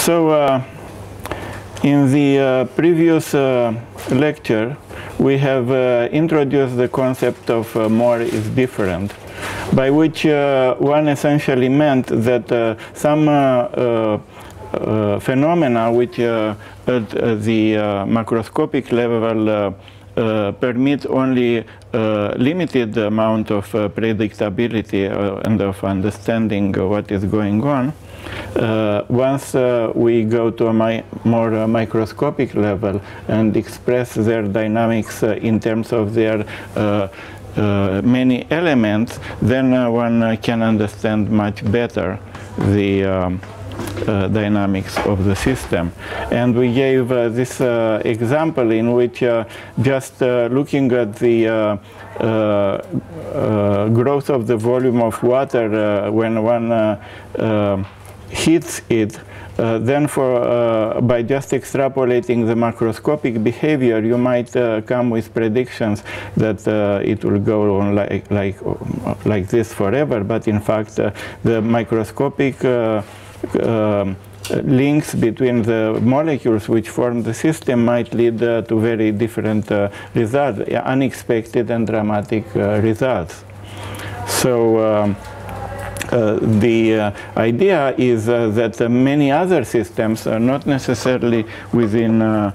So in the previous lecture, we have introduced the concept of more is different, by which one essentially meant that some phenomena which at the macroscopic level permit only limited amount of predictability and of understanding what is going on. Once we go to a more microscopic level and express their dynamics in terms of their many elements, then one can understand much better the dynamics of the system. And we gave this example in which just looking at the growth of the volume of water when one heats it, then by just extrapolating the macroscopic behavior, you might come with predictions that it will go on like this forever. But in fact, the microscopic links between the molecules which form the system might lead to very different results, unexpected and dramatic results. So the idea is that many other systems, not necessarily within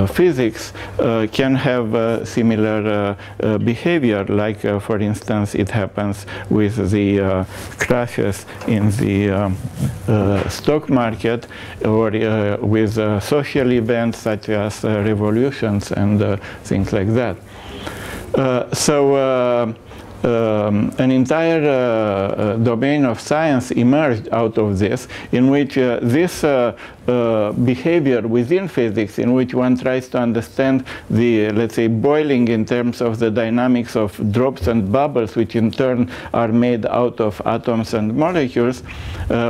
physics, can have similar behavior, like for instance it happens with the crashes in the stock market, or with social events such as revolutions and things like that. An entire domain of science emerged out of this, in which this behavior within physics, in which one tries to understand the, let's say, boiling in terms of the dynamics of drops and bubbles, which in turn are made out of atoms and molecules,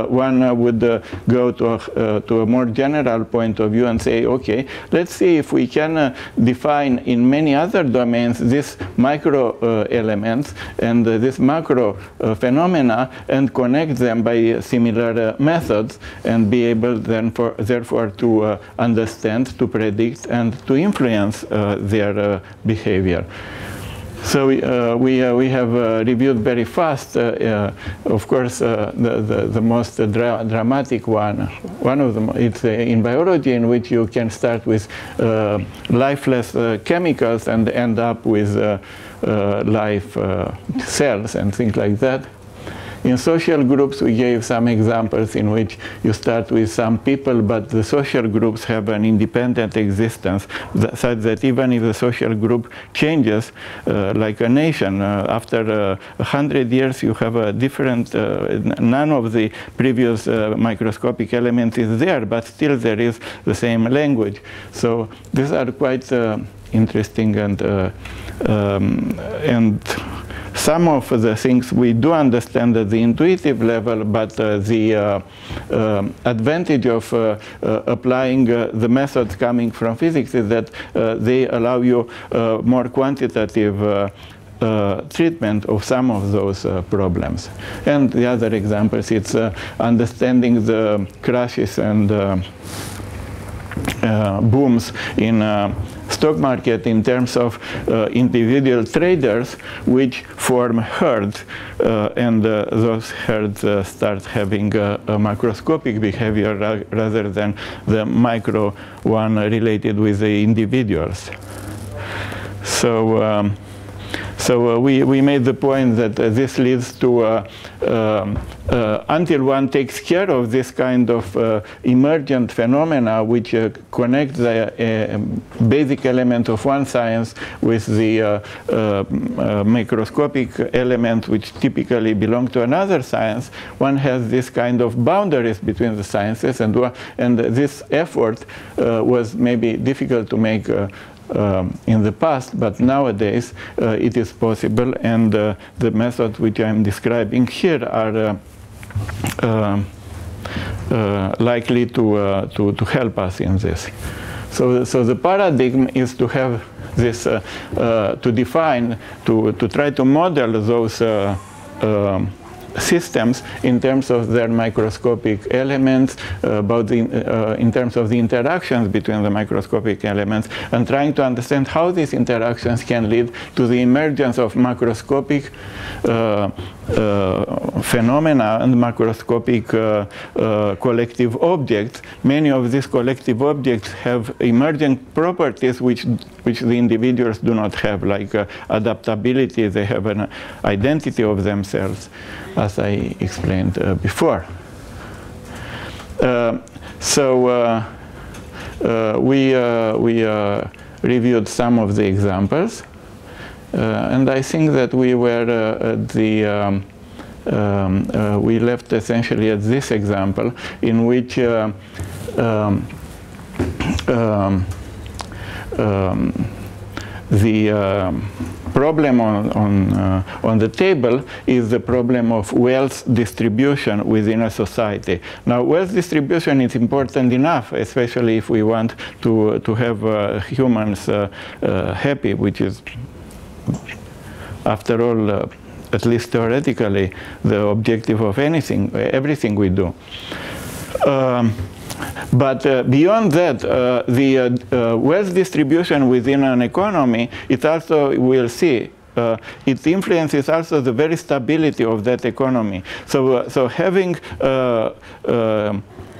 one would go to a more general point of view and say, okay, let's see if we can define in many other domains these micro elements and this macro phenomena, and connect them by similar methods, and be able then therefore to understand, to predict, and to influence their behavior. So we have reviewed very fast, of course, the most dramatic one of them, it's in biology, in which you can start with lifeless chemicals and end up with live cells and things like that. In social groups, we gave some examples in which you start with some people, but the social groups have an independent existence, such that even if the social group changes, like a nation, after 100 years you have a different, none of the previous microscopic elements is there, but still there is the same language. So these are quite interesting, and some of the things we do understand at the intuitive level, but the advantage of applying the methods coming from physics is that they allow you more quantitative treatment of some of those problems. And the other examples, it's understanding the crashes and booms in stock market in terms of individual traders which form herds, and those herds start having a macroscopic behavior rather than the micro one related with the individuals. So we made the point that this leads to, until one takes care of this kind of emergent phenomena which connect the basic element of one science with the microscopic element which typically belong to another science, one has this kind of boundaries between the sciences, and this effort was maybe difficult to make in the past, but nowadays it is possible, and the methods which I'm describing here are likely to help us in this. So the paradigm is to have this, to define, to try to model those systems in terms of their microscopic elements, in terms of the interactions between the microscopic elements, and trying to understand how these interactions can lead to the emergence of macroscopic phenomena and macroscopic collective objects. Many of these collective objects have emergent properties which the individuals do not have, like adaptability. They have an identity of themselves, as I explained before. We reviewed some of the examples, and I think that we were at the we left essentially at this example, in which the problem on the table is the problem of wealth distribution within a society. Now, wealth distribution is important enough, especially if we want to have humans happy, which is, after all, at least theoretically, the objective of everything we do. But beyond that, the wealth distribution within an economy, it also, we'll see, it influences also the very stability of that economy. So having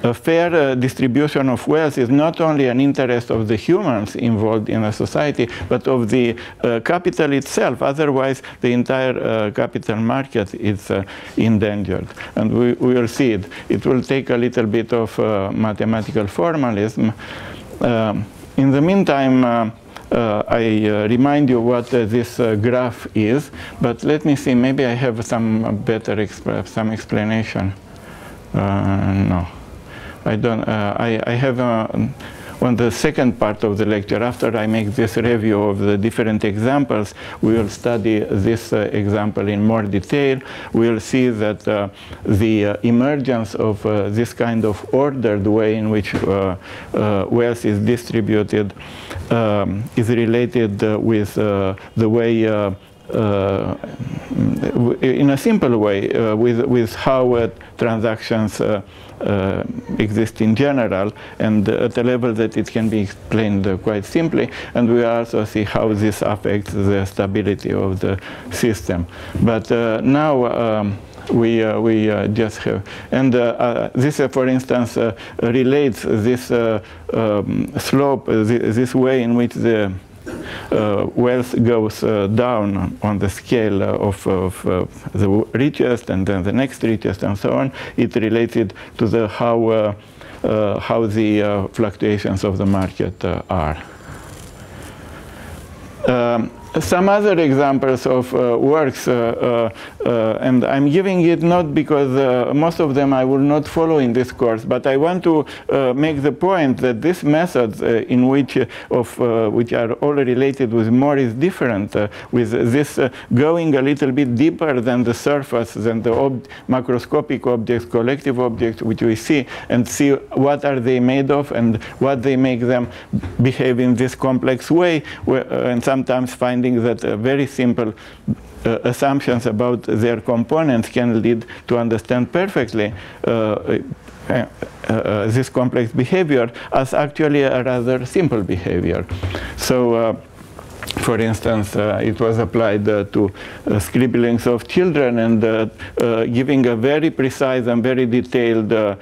a fair distribution of wealth is not only an interest of the humans involved in a society, but of the capital itself. Otherwise, the entire capital market is endangered. And we will see it. It will take a little bit of mathematical formalism. In the meantime, I remind you what this graph is, but let me see, maybe I have some better some explanation. No. I don't. I have on the second part of the lecture, after I make this review of the different examples, we will study this example in more detail. We will see that the emergence of this kind of ordered way in which wealth is distributed is related with the way in a simple way with how transactions exist in general, and at a level that it can be explained quite simply. And we also see how this affects the stability of the system. But now we just have, and this, for instance, relates this slope, this way in which the wealth goes down on the scale of the richest, and then the next richest, and so on. It related to the how the fluctuations of the market are. Some other examples of works, and I'm giving it not because most of them I will not follow in this course, but I want to make the point that these methods in which which are all related with more is different, with this going a little bit deeper than the surface, than the macroscopic objects, collective objects which we see, and see what are they made of and what they make them behave in this complex way, and sometimes finding that very simple assumptions about their components can lead to understand perfectly this complex behavior as actually a rather simple behavior. So, for instance, it was applied to scribblings of children, and giving a very precise and very detailed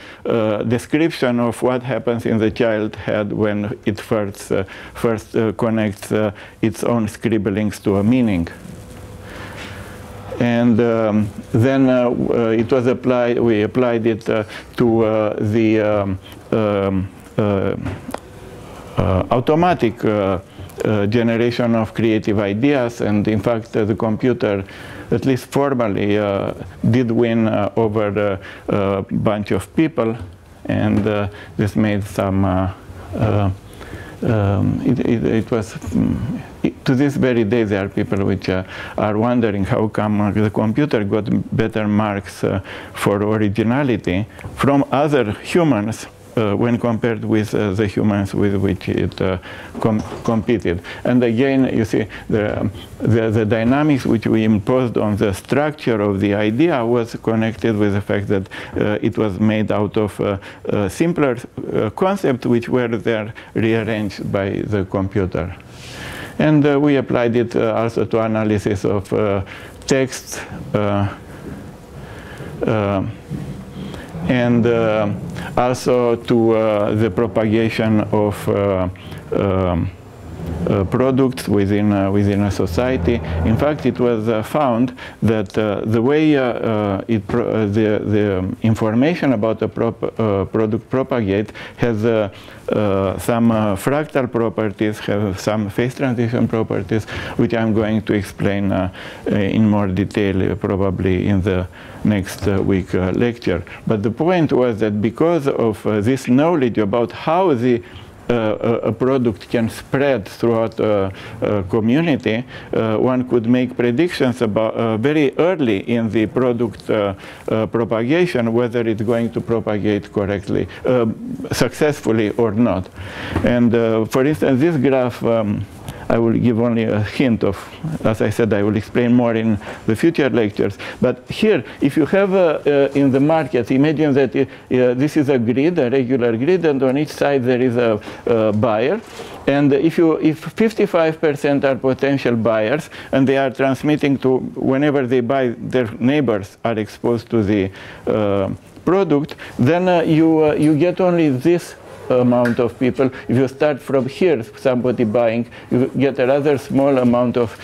description of what happens in the child's head when it first connects its own scribblings to a meaning. And then it was applied. We applied it to the automatic generation of creative ideas, and in fact the computer, at least formally, did win over a bunch of people, and this made some it was to this very day there are people which are wondering how come the computer got better marks for originality from other humans when compared with the humans with which it competed. And again, you see, the dynamics which we imposed on the structure of the idea was connected with the fact that it was made out of simpler concepts which were there rearranged by the computer. And we applied it also to analysis of text and also to the propagation of products within a society. In fact, it was found that the way the information about a product propagate has some fractal properties, have some phase transition properties, which I'm going to explain in more detail probably in the next week lecture. But the point was that because of this knowledge about how a product can spread throughout a community, one could make predictions about very early in the product propagation whether it's going to propagate correctly, successfully or not. And for instance, this graph, I will give only a hint of, as I said, I will explain more in the future lectures. But here, if you have in the market, imagine that this is a grid, a regular grid, and on each side there is a buyer. And if 55% are potential buyers, and they are transmitting to, whenever they buy, their neighbors are exposed to the product, then you get only this amount of people. If you start from here, somebody buying, you get a rather small amount of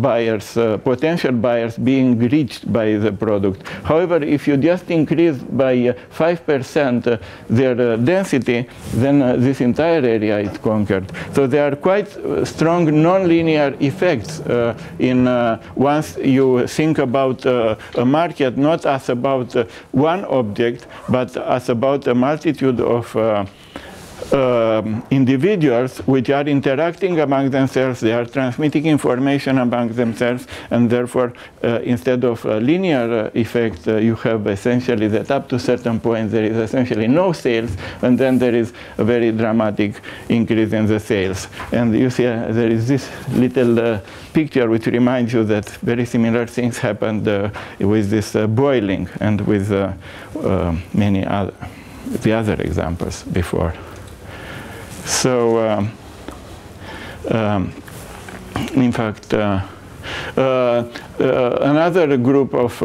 buyers, potential buyers being reached by the product. However, if you just increase by 5% their density, then this entire area is conquered. So there are quite strong nonlinear effects in once you think about a market not as about one object, but as about a multitude of individuals which are interacting among themselves, they are transmitting information among themselves, and therefore instead of a linear effect, you have essentially that up to a certain point there is essentially no sales, and then there is a very dramatic increase in the sales. And you see there is this little picture which reminds you that very similar things happened with this boiling and with many other examples before. So, in fact, another group of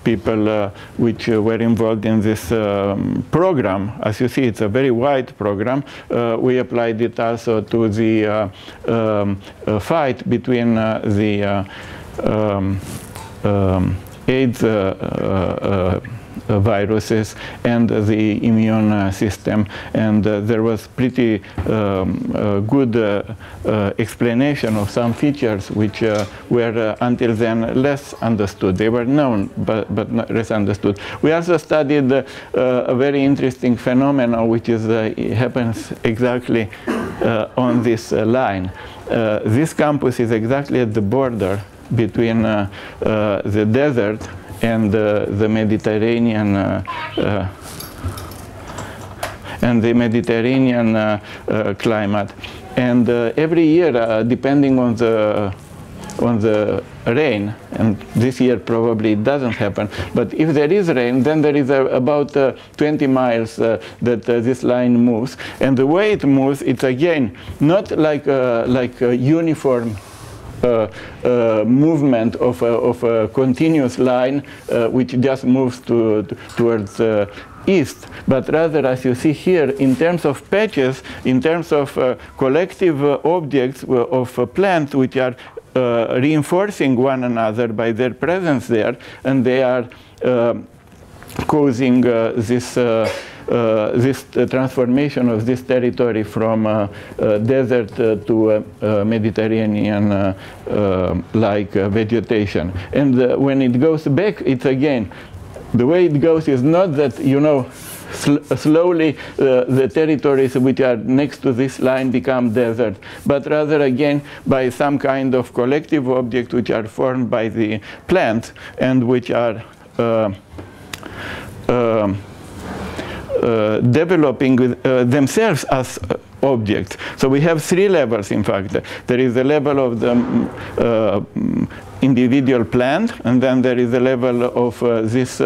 people which were involved in this program, as you see, it's a very wide program. We applied it also to the fight between the AIDS viruses and the immune system, and there was pretty good explanation of some features which were until then less understood. They were known, but not less understood. We also studied a very interesting phenomenon which is happens exactly on this line. This campus is exactly at the border between the desert and the Mediterranean climate, and every year, depending on the rain, and this year probably it doesn't happen, but if there is rain, then there is about 20 miles that this line moves, and the way it moves, it's again not like a uniform movement of a continuous line which just moves towards east, but rather, as you see here, in terms of patches, in terms of collective objects of plants which are reinforcing one another by their presence there, and they are causing this transformation of this territory from desert to Mediterranean like vegetation. And when it goes back, it's again, the way it goes is not that, you know, slowly the territories which are next to this line become desert, but rather again by some kind of collective object which are formed by the plants and which are developing with, themselves as objects. So we have three levels, in fact. There is the level of the individual plant, and then there is the level of these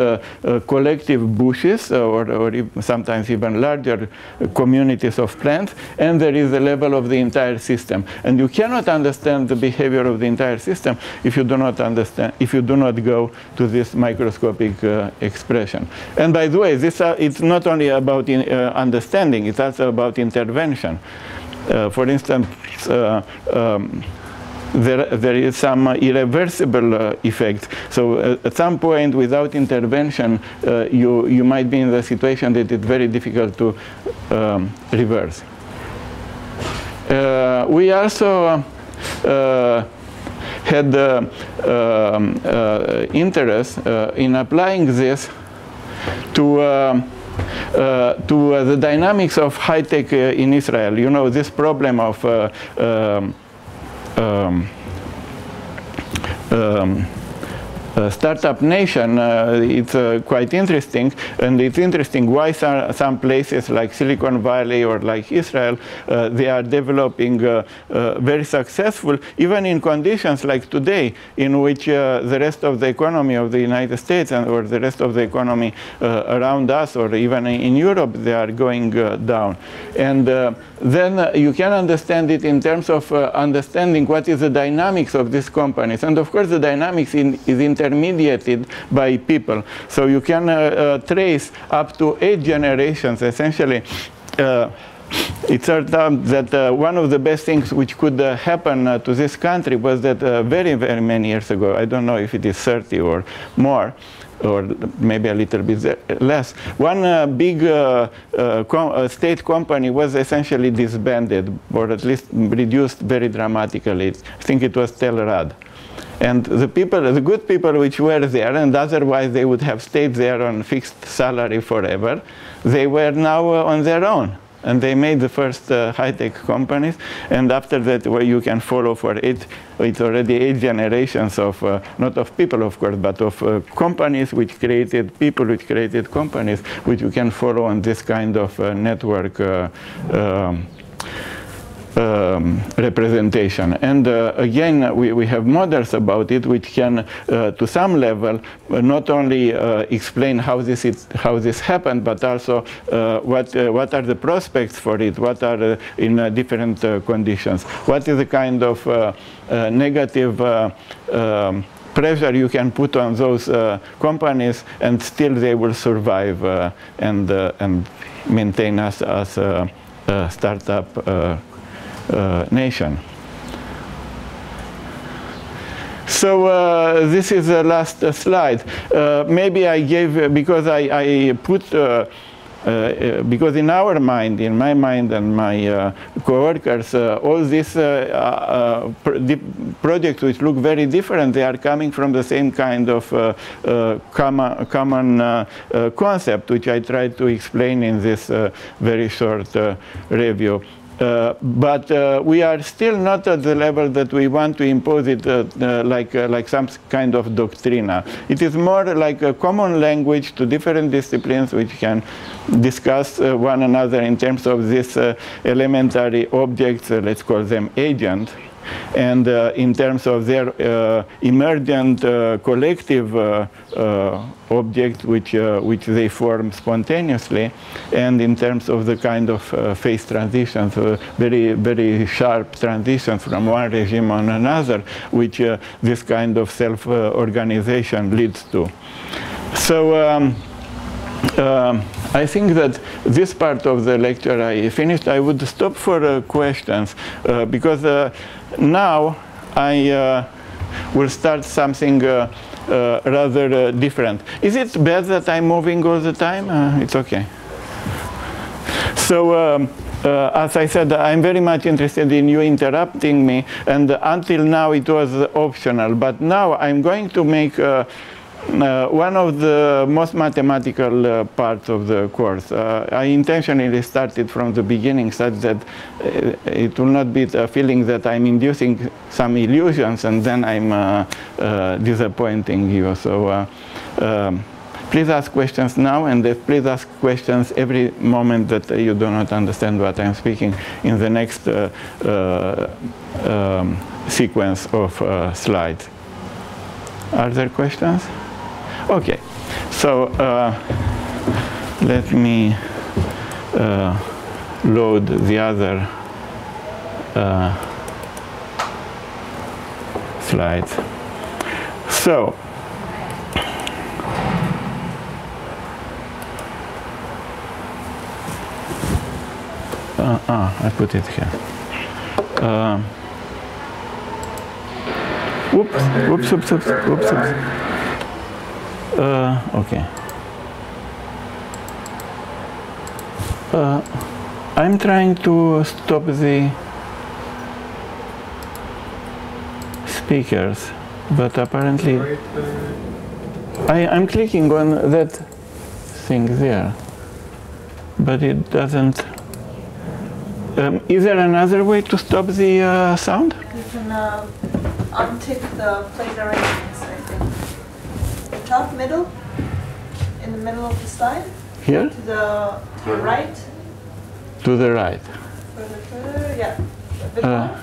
collective bushes, or sometimes even larger communities of plants, and there is the level of the entire system. And you cannot understand the behavior of the entire system if you do not understand, if you do not go to this microscopic expression. And by the way, this it's not only about understanding; it's also about intervention. For instance. There is some irreversible effect. So at some point, without intervention, you might be in the situation that it's very difficult to reverse. We also had interest in applying this to the dynamics of high tech in Israel. You know, this problem of startup nation, it's quite interesting, and it's interesting why some places like Silicon Valley or like Israel, they are developing very successful, even in conditions like today, in which the rest of the economy of the United States or the rest of the economy around us, or even in Europe, they are going down. And then you can understand it in terms of understanding what is the dynamics of these companies. And of course, the dynamics is intermediated by people. So you can trace up to 8 generations, essentially. It turned out that one of the best things which could happen to this country was that very, very many years ago, I don't know if it is 30 or more, or maybe a little bit less, one big state company was essentially disbanded, or at least reduced very dramatically. I think it was Telrad. And the people, the good people which were there, and otherwise they would have stayed there on fixed salary forever, they were now on their own. And they made the first high-tech companies, and after that, well, you can follow for it's already 8 generations of, not of people, of course, but of companies which created people, which created companies, which you can follow on this kind of network representation. And again, we have models about it which can, to some level, not only explain how this happened, but also what are the prospects for it, what are in different conditions, what is the kind of negative pressure you can put on those companies, and still they will survive and maintain us as a startup nation. So this is the last slide. Maybe I gave, because I put, because in our mind, in my mind and my co-workers, all these projects which look very different, they are coming from the same kind of common concept, which I tried to explain in this very short review. But we are still not at the level that we want to impose it like some kind of doctrina. It is more like a common language to different disciplines which can discuss one another in terms of these elementary objects, let's call them agents, and in terms of their emergent collective objects which they form spontaneously, and in terms of the kind of phase transitions, very, very sharp transitions from one regime on another, which this kind of self-organization leads to. So I think that this part of the lecture I finished. I would stop for questions, because now I will start something rather different. Is it bad that I'm moving all the time? It's okay. So as I said, I'm very much interested in you interrupting me, and until now it was optional, but now I'm going to make one of the most mathematical parts of the course. I intentionally started from the beginning such that it will not be a feeling that I'm inducing some illusions and then I'm disappointing you. So please ask questions now, and please ask questions every moment that you do not understand what I'm speaking in the next sequence of slides. Are there questions? Okay, so let me load the other slides. So, I put it here. Oops. Okay. I'm trying to stop the speakers, but apparently I'm clicking on that thing there, but it doesn't. Is there another way to stop the sound? You can untick the plate arrangements, I think. The top middle, in the middle of the slide. Here? To your right. To the right. Further, yeah. A bit more.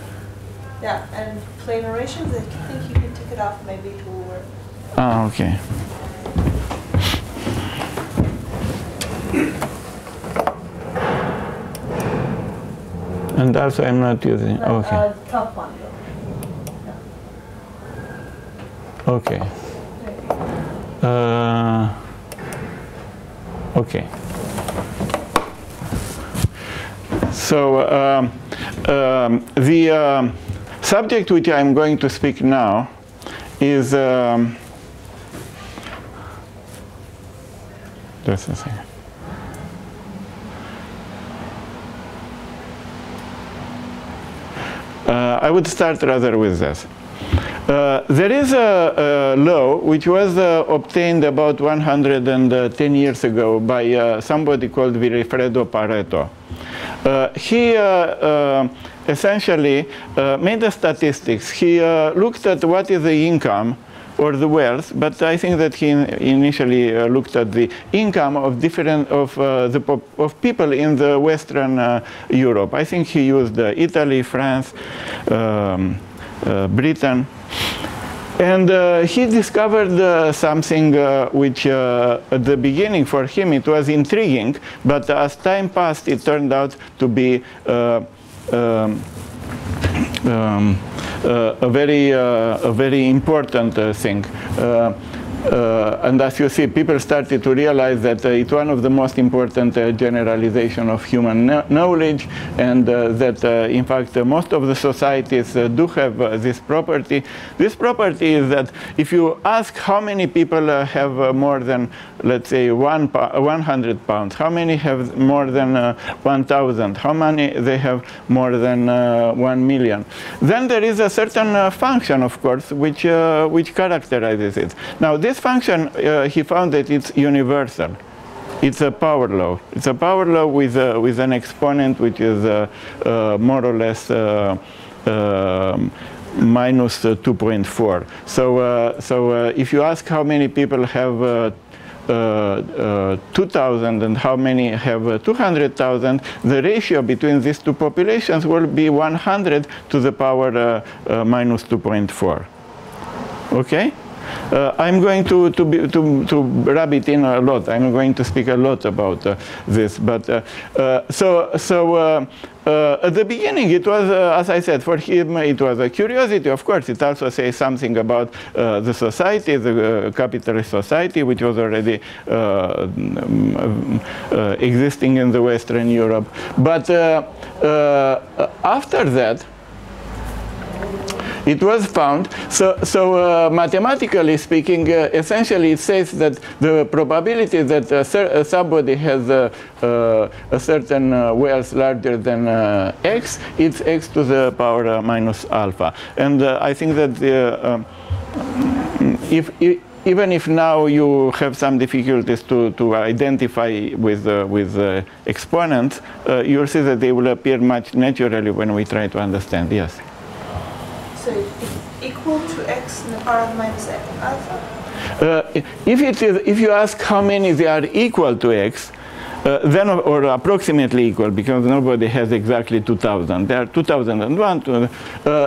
Yeah, and play narrations, I think you can tick it off, maybe it will work. Ah, okay. And also I'm not using, okay. Top one, though. Okay. Okay. So the subject which I'm going to speak now is just a second. I would start rather with this. There is a law which was obtained about 110 years ago by somebody called Vilfredo Pareto. He essentially made the statistics. He looked at what is the income or the wealth, but I think that he initially looked at the income of different of people in the Western Europe. I think he used Italy, France, Britain. And he discovered something which at the beginning for him it was intriguing, but as time passed it turned out to be a very important thing. And as you see, people started to realize that it's one of the most important generalization of human knowledge, and that in fact most of the societies do have this property. This property is that if you ask how many people have more than, let's say, 100 pounds, how many have more than 1,000, how many they have more than 1 million, then there is a certain function, of course, which characterizes it. Now, this function, he found that it's universal. It's a power law. It's a power law with an exponent which is more or less minus 2.4. So if you ask how many people have 2,000 and how many have 200,000, the ratio between these two populations will be 100 to the power minus 2.4. Okay? I'm going to rub it in a lot. I'm going to speak a lot about this. But at the beginning, it was, as I said, for him, it was a curiosity. Of course, it also says something about the society, the capitalist society, which was already existing in the Western Europe. But after that, it was found, so mathematically speaking, essentially it says that the probability that somebody has a certain wealth larger than x, it's x to the power minus alpha. And I think that even if now you have some difficulties to identify with exponents, you'll see that they will appear much naturally when we try to understand. Yes? So it's equal to x in the power of minus alpha? If you ask how many they are equal to x, then or approximately equal, because nobody has exactly 2,000. There are 2,001.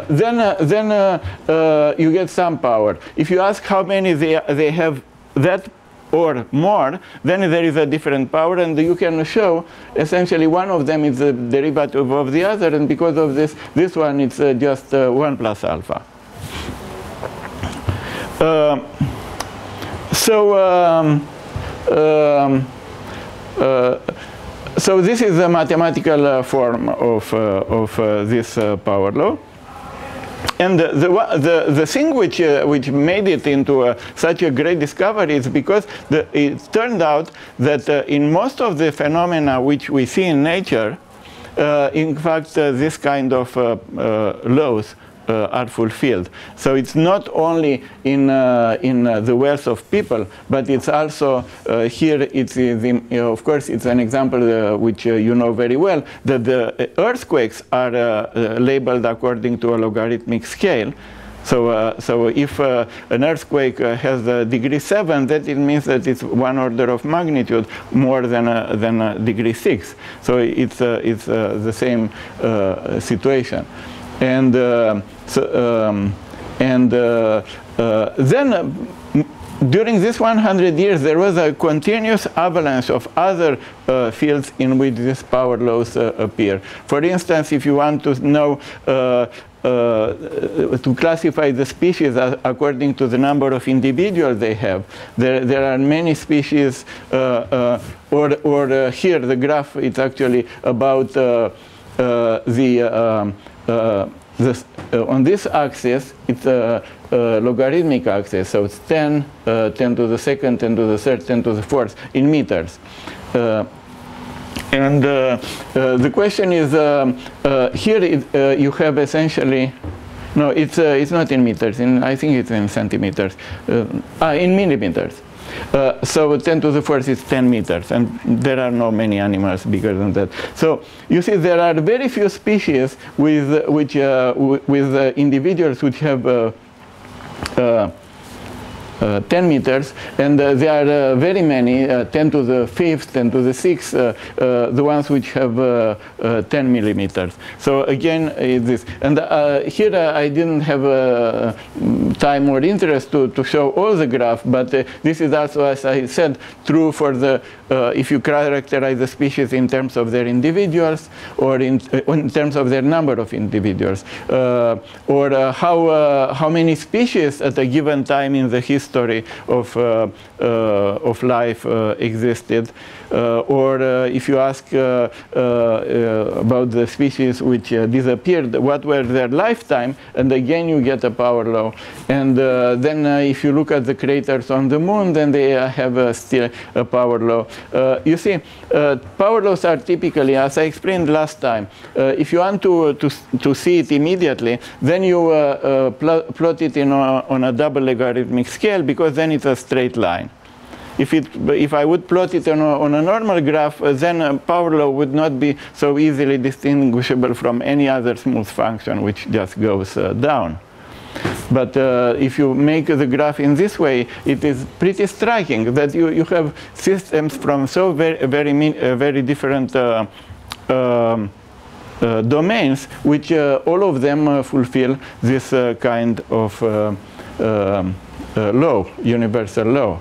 Then you get some power. If you ask how many they have that or more, then there is a different power, and you can show essentially one of them is the derivative of the other, and because of this one it's just 1 plus alpha. So this is the mathematical form of this power law. And the thing which made it into such a great discovery is because it turned out that in most of the phenomena which we see in nature, in fact, this kind of laws are fulfilled. So it's not only in the wealth of people, but it's also here. It's of course it's an example which you know very well, that the earthquakes are labeled according to a logarithmic scale. So, so if an earthquake has a degree 7, that it means that it's 1 order of magnitude more than a degree 6. So it's the same situation. And then during this 100 years, there was a continuous avalanche of other fields in which these power laws appear. For instance, if you want to know to classify the species according to the number of individuals they have, there are many species. Or here the graph is actually about on this axis, it's a logarithmic axis, so it's 10, 10 to the second, 10 to the third, 10 to the fourth in meters. And the question is, here you have essentially, no, it's not in meters, I think it's in centimeters, in millimeters. So 10 to the fourth is 10 meters, and there are not many animals bigger than that. So you see, there are very few species with individuals which have 10 meters, and there are very many, 10 to the 5th, 10 to the 6th, the ones which have 10 millimeters. So again, this. And here I didn't have time or interest to show all the graph, but this is also, as I said, true for the, if you characterize the species in terms of their individuals, or in terms of their number of individuals, or how many species at a given time in the history of life existed, or if you ask about the species which disappeared, what were their lifetime, and again you get a power law. And then if you look at the craters on the moon, then they have still a power law. You see, power laws are typically, as I explained last time, if you want to see it immediately, then you plot it on a double logarithmic scale, because then it's a straight line. If I would plot it on a normal graph, then power law would not be so easily distinguishable from any other smooth function which just goes down. But if you make the graph in this way, it is pretty striking that you have systems from so very different domains, which all of them fulfill this kind of law, universal law.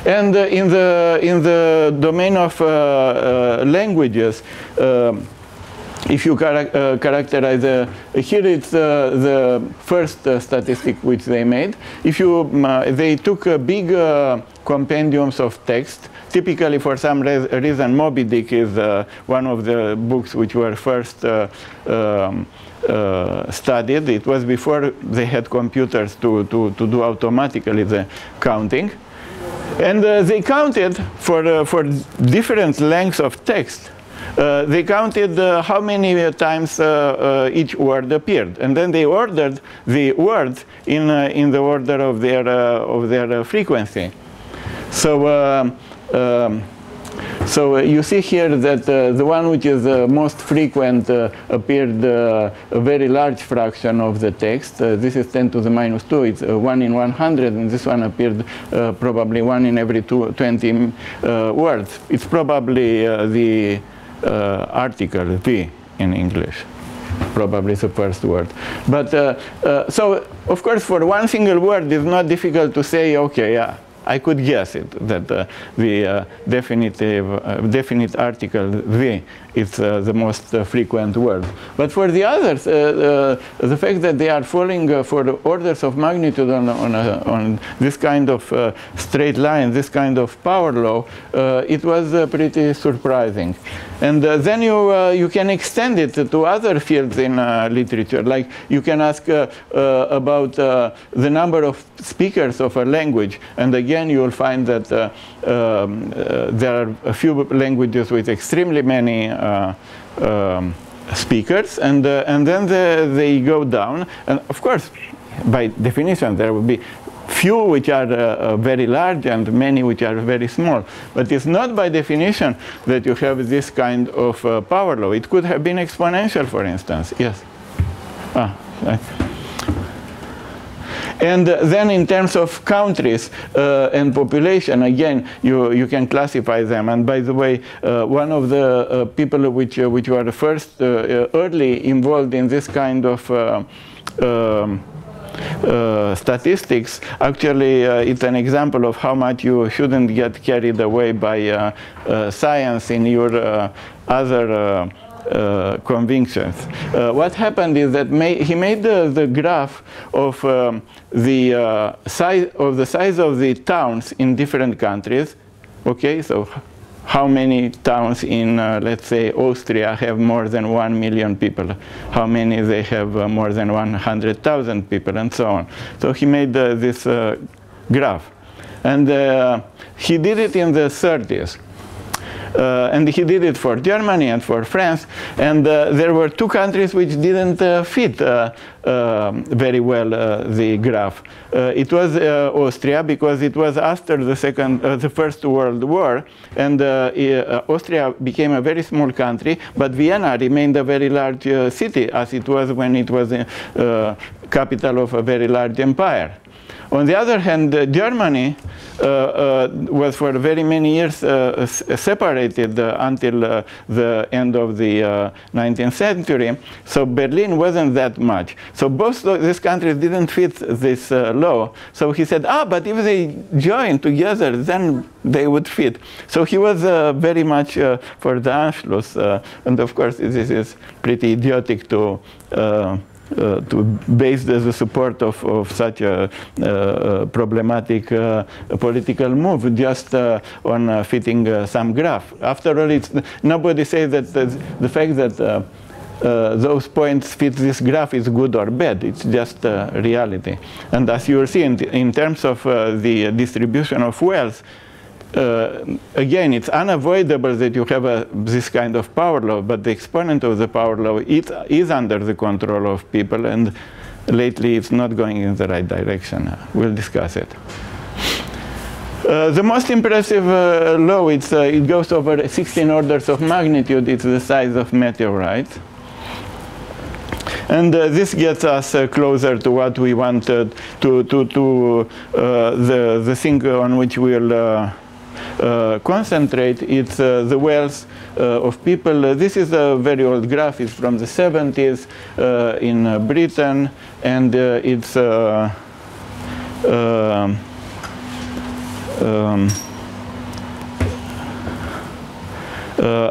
And in the domain of languages, if you characterize, here it's the first statistic which they made. If you, they took big compendiums of text. Typically, for some reason, Moby Dick is one of the books which were first studied. It was before they had computers to do automatically the counting. And they counted for different lengths of text. They counted how many times each word appeared, and then they ordered the words in the order of their frequency. So So you see here that the one which is most frequent appeared a very large fraction of the text. This is 10 to the minus 2. It's 1 in 100, and this one appeared probably 1 in every 20 words. It's probably the article V in English. Probably the first word. But so, of course, for one single word, it's not difficult to say, okay, yeah, I could guess it, that the definite article V is the most frequent word. But for the others, the fact that they are falling for orders of magnitude on this kind of straight line, this kind of power law, it was pretty surprising. And then you can extend it to other fields in literature. Like you can ask about the number of speakers of a language, and again you will find that there are a few languages with extremely many speakers, and then they go down. And of course, by definition, there will be few which are very large and many which are very small. But it's not by definition that you have this kind of power law. It could have been exponential, for instance. Yes. And then in terms of countries and population, again, you can classify them. And by the way, one of the people which were the first early involved in this kind of statistics, actually it's an example of how much you shouldn't get carried away by science in your other convictions. What happened is that he made the graph of the size of the towns in different countries. Okay, so how many towns in, let's say, Austria have more than 1 million people? How many they have more than 100,000 people, and so on. So he made this graph. And he did it in the 30s. And he did it for Germany and for France. And there were two countries which didn't fit very well the graph. It was Austria, because it was after the First World War, and Austria became a very small country, but Vienna remained a very large city, as it was when it was capital of a very large empire. On the other hand, Germany was for very many years separated until the end of the 19th century. So Berlin wasn't that much. So both these countries didn't fit this law. So he said, but if they join together, then they would fit. So he was very much for the Anschluss. And of course, this is pretty idiotic to base the support of such a problematic political move just on fitting some graph. After all, nobody says that the fact that those points fit this graph is good or bad. It's just reality. And as you will see, in terms of the distribution of wealth, again, it's unavoidable that you have this kind of power law, but the exponent of the power law is under the control of people, and lately it's not going in the right direction. We'll discuss it. The most impressive law, it goes over 16 orders of magnitude. It's the size of meteorites. And this gets us closer to what we wanted the thing on which we'll concentrate. It's the wealth of people. This is a very old graph. It's from the 70s in Britain, and it's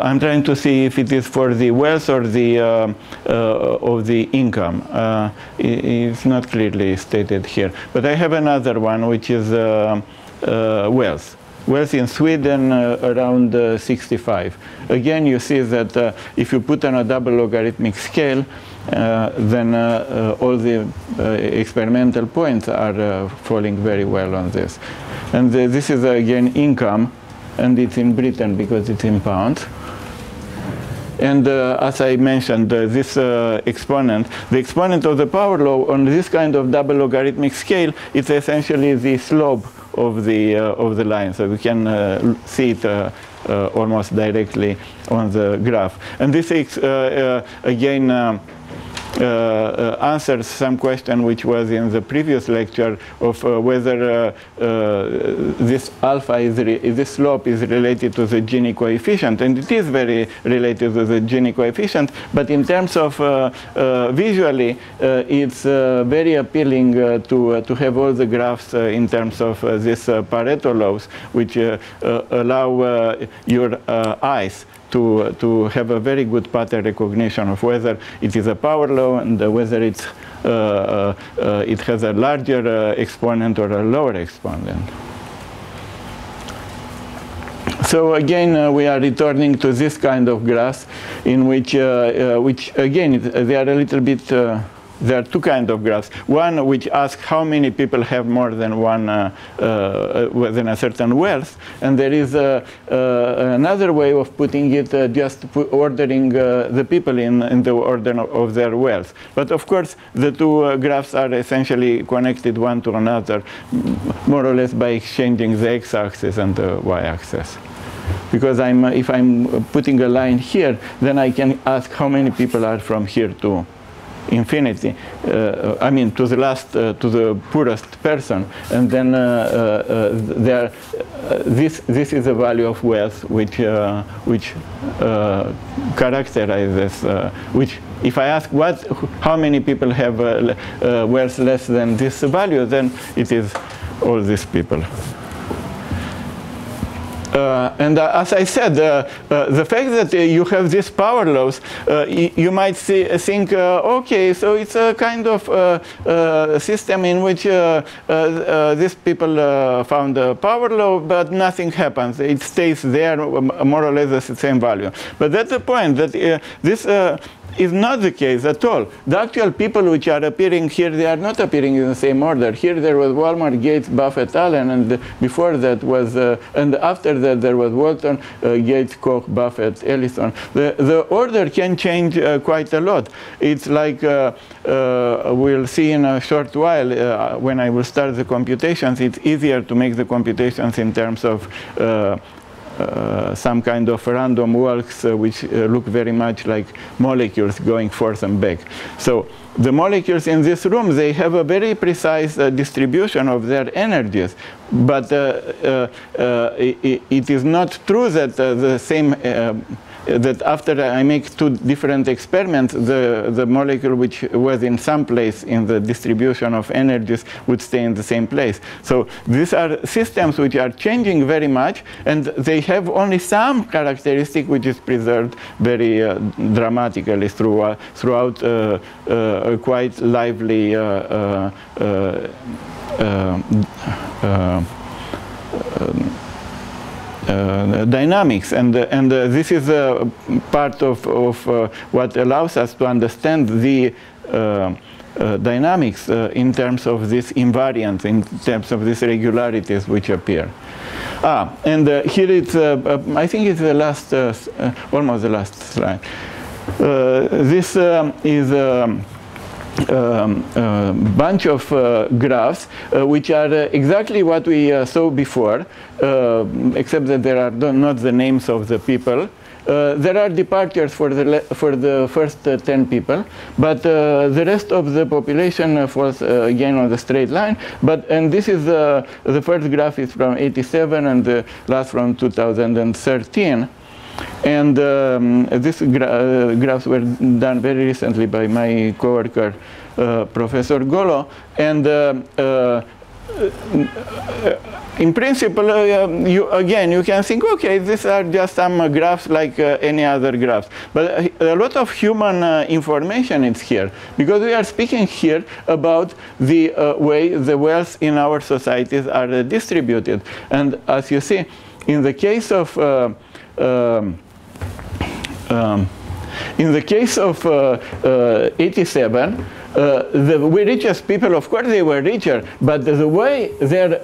I'm trying to see if it is for the wealth or the of the income. It's not clearly stated here, but I have another one which is wealth. Wealth in Sweden around 65. Again, you see that if you put on a double logarithmic scale, then all the experimental points are falling very well on this. And this is again income, and it's in Britain because it's in pounds. And as I mentioned, this exponent, the exponent of the power law on this kind of double logarithmic scale, it's essentially the slope of the line, so we can see it almost directly on the graph. And this again answers some question which was in the previous lecture of whether this alpha this slope is related to the Gini coefficient, and it is very related to the Gini coefficient. But in terms of visually, it's very appealing to have all the graphs in terms of this Pareto laws, which allow your eyes to have a very good pattern recognition of whether it is a power law and whether it has a larger exponent or a lower exponent. So again, we are returning to this kind of graphs in which again, they are a little bit there are two kinds of graphs. One which asks how many people have more than one, than a certain wealth, and there is another way of putting it, just ordering the people in the order of their wealth. But of course, the two graphs are essentially connected one to another, more or less by exchanging the x-axis and the y-axis. Because if I'm putting a line here, then I can ask how many people are from here to infinity, I mean to the last, to the poorest person, and then this is a value of wealth which characterizes, which if I ask how many people have wealth less than this value, then it is all these people. And as I said, the fact that you have these power laws, you might think, okay, so it's a kind of system in which these people found a power law, but nothing happens. It stays there, more or less the same value. But that's the point, that this is not the case at all. The actual people which are appearing here, they are not appearing in the same order. Here there was Walmart, Gates, Buffett, Allen, and before that was, and after that there was Walton, Gates, Koch, Buffett, Ellison. The order can change quite a lot. It's like, we'll see in a short while, when I will start the computations, it's easier to make the computations in terms of some kind of random walks which look very much like molecules going forth and back. So the molecules in this room, they have a very precise distribution of their energies, but it is not true that the same that after I make two different experiments, the molecule which was in some place in the distribution of energies would stay in the same place. So these are systems which are changing very much, and they have only some characteristic which is preserved very dramatically throughout a quite lively dynamics, and this is part of what allows us to understand the dynamics in terms of this invariance, in terms of these regularities which appear. And here it's, I think it's the last, almost the last slide. This is bunch of graphs which are exactly what we saw before, except that there are not the names of the people. There are departures for the first 10 people, but the rest of the population falls again on the straight line. And this is the first graph is from '87 and the last from 2013. And these graphs were done very recently by my coworker, Professor Golo. And in principle, you can think, okay, these are just some graphs like any other graphs. But a lot of human information is here, because we are speaking here about the way the wealth in our societies are distributed. And as you see, in the case of '87, the richest people, of course, they were richer, but the way their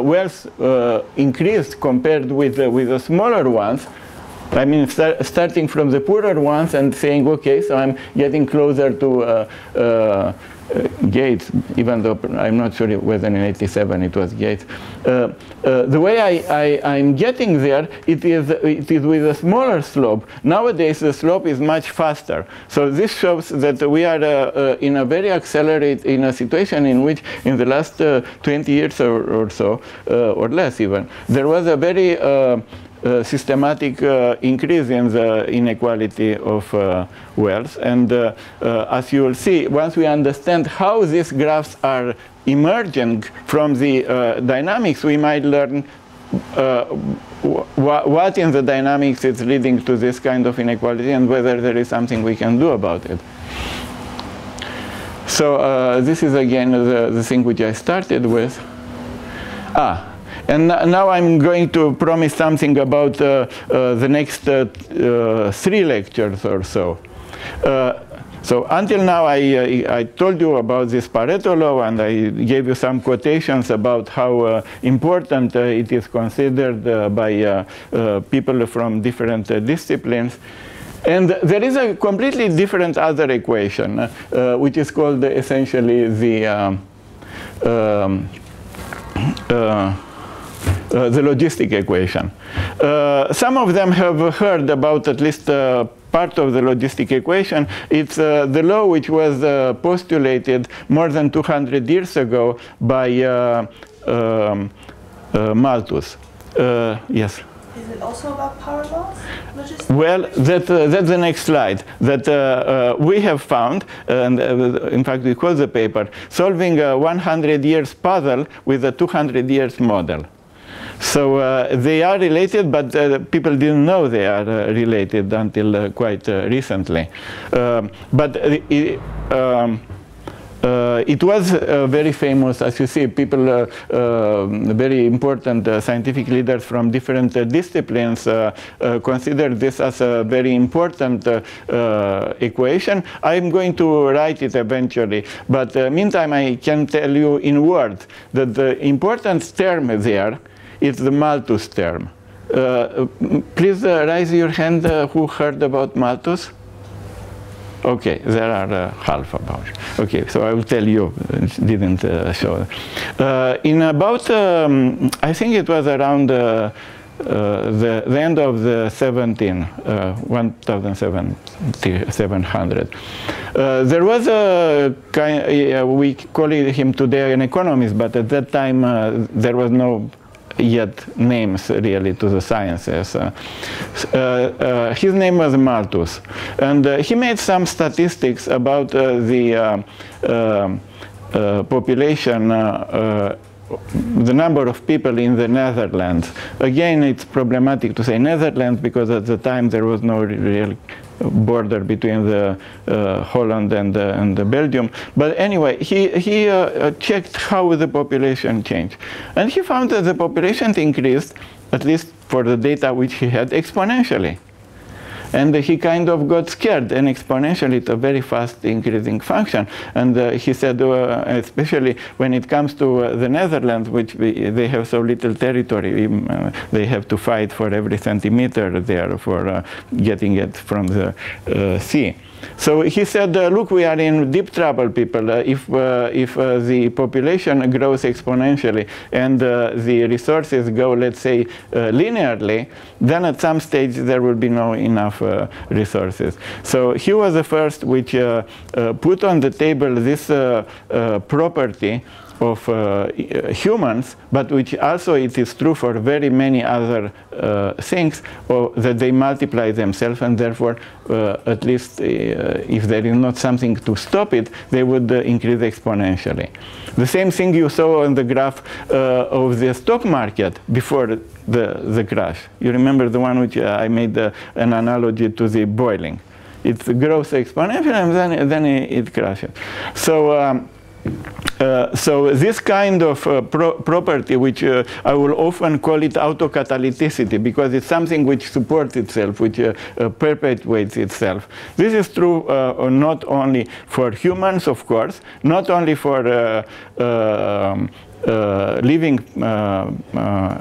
wealth increased compared with the smaller ones, I mean, starting from the poorer ones and saying, okay, so I'm getting closer to Gates, even though I'm not sure whether in '87 it was Gates. The way I'm getting there, it is with a smaller slope. Nowadays, the slope is much faster. So this shows that we are in a very in a situation in which in the last 20 years or so, or less even, there was a very systematic increase in the inequality of wealth. And as you will see, once we understand how these graphs are emerging from the dynamics, we might learn what in the dynamics is leading to this kind of inequality and whether there is something we can do about it. So this is again the thing which I started with. And now I'm going to promise something about the next 3 lectures or so. So until now I told you about this Pareto law, and I gave you some quotations about how important it is considered by people from different disciplines. And there is a completely different other equation, which is called essentially the logistic equation. Some of them have heard about at least part of the logistic equation. It's the law which was postulated more than 200 years ago by Malthus. Yes? Is it also about power laws? Logistics? Well, that's the next slide. That we have found, and in fact we call the paper, solving a 100 years puzzle with a 200 years model. So they are related, but people didn't know they are related until quite recently. But it was very famous, as you see, people, very important scientific leaders from different disciplines consider this as a very important equation. I'm going to write it eventually, but meantime I can tell you in words that the important term there is the Malthus term. Please raise your hand who heard about Malthus. Okay, there are half about. Okay, so I will tell you, didn't show. In about, I think it was around the end of the 1700. There was a kind, we call him today an economist, but at that time there was no yet names really to the sciences. His name was Malthus, and he made some statistics about the population, the number of people in the Netherlands. Again, it's problematic to say Netherlands because at the time there was no real border between the Holland and the Belgium. But anyway, he checked how the population changed. And he found that the population increased, at least for the data which he had, exponentially. And he kind of got scared, and exponentially it's a very fast increasing function. And he said, especially when it comes to the Netherlands, which they have so little territory, they have to fight for every centimeter there for getting it from the sea. So he said, look, we are in deep trouble, people. If the population grows exponentially and the resources go, let's say, linearly, then at some stage there will be no enough resources. So he was the first which put on the table this property of humans, but which also it is true for very many other things, that they multiply themselves, and therefore at least if there is not something to stop it, they would increase exponentially. The same thing you saw on the graph of the stock market before the crash. You remember the one which I made an analogy to the boiling. It grows exponentially and then it crashes. So so this kind of property, which I will often call it autocatalyticity, because it's something which supports itself, which perpetuates itself. This is true not only for humans, of course, not only for living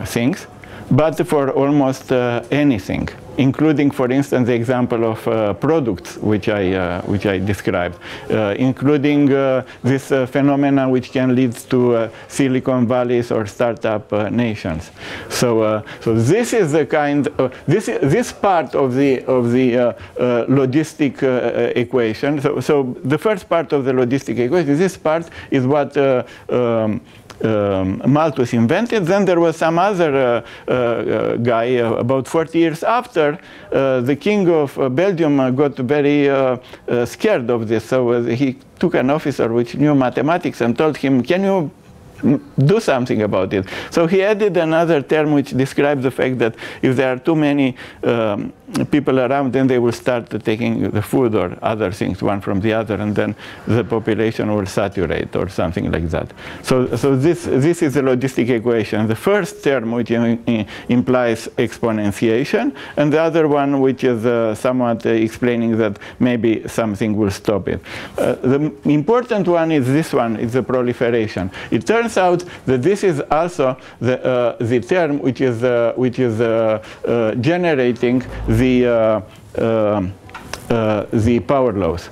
things, but for almost anything. including, for instance, the example of products, which I described, including this phenomena which can lead to Silicon Valleys or startup nations. So this is the kind of, this part of the logistic equation. So the first part of the logistic equation, this part is what Malthus invented. Then there was some other guy about 40 years after. The king of Belgium got very scared of this. So he took an officer which knew mathematics and told him, can you do something about it? So he added another term which describes the fact that if there are too many people around, then they will start taking the food or other things one from the other, and then the population will saturate or something like that. So this is a logistic equation. The first term which implies exponentiation, and the other one which is somewhat explaining that maybe something will stop it. The important one is this one, is the proliferation. It turns out that this is also the term which is generating the power laws.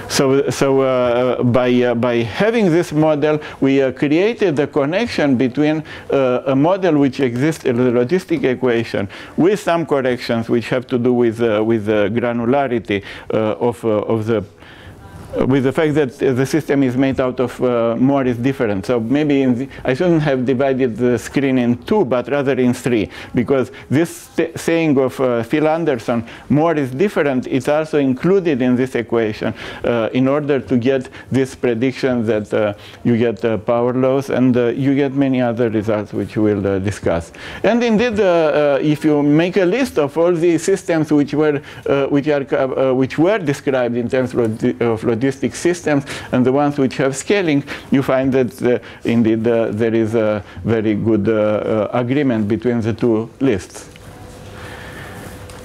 So by having this model, we created a connection between a model which exists in the logistic equation with some corrections which have to do with the granularity with the fact that the system is made out of more is different. So maybe I shouldn't have divided the screen in two, but rather in three, because this saying of Phil Anderson, more is different, is also included in this equation in order to get this prediction that you get power laws, and you get many other results which we'll discuss. And indeed, if you make a list of all the systems which were described in terms of logistic systems and the ones which have scaling, you find that indeed there is a very good agreement between the two lists.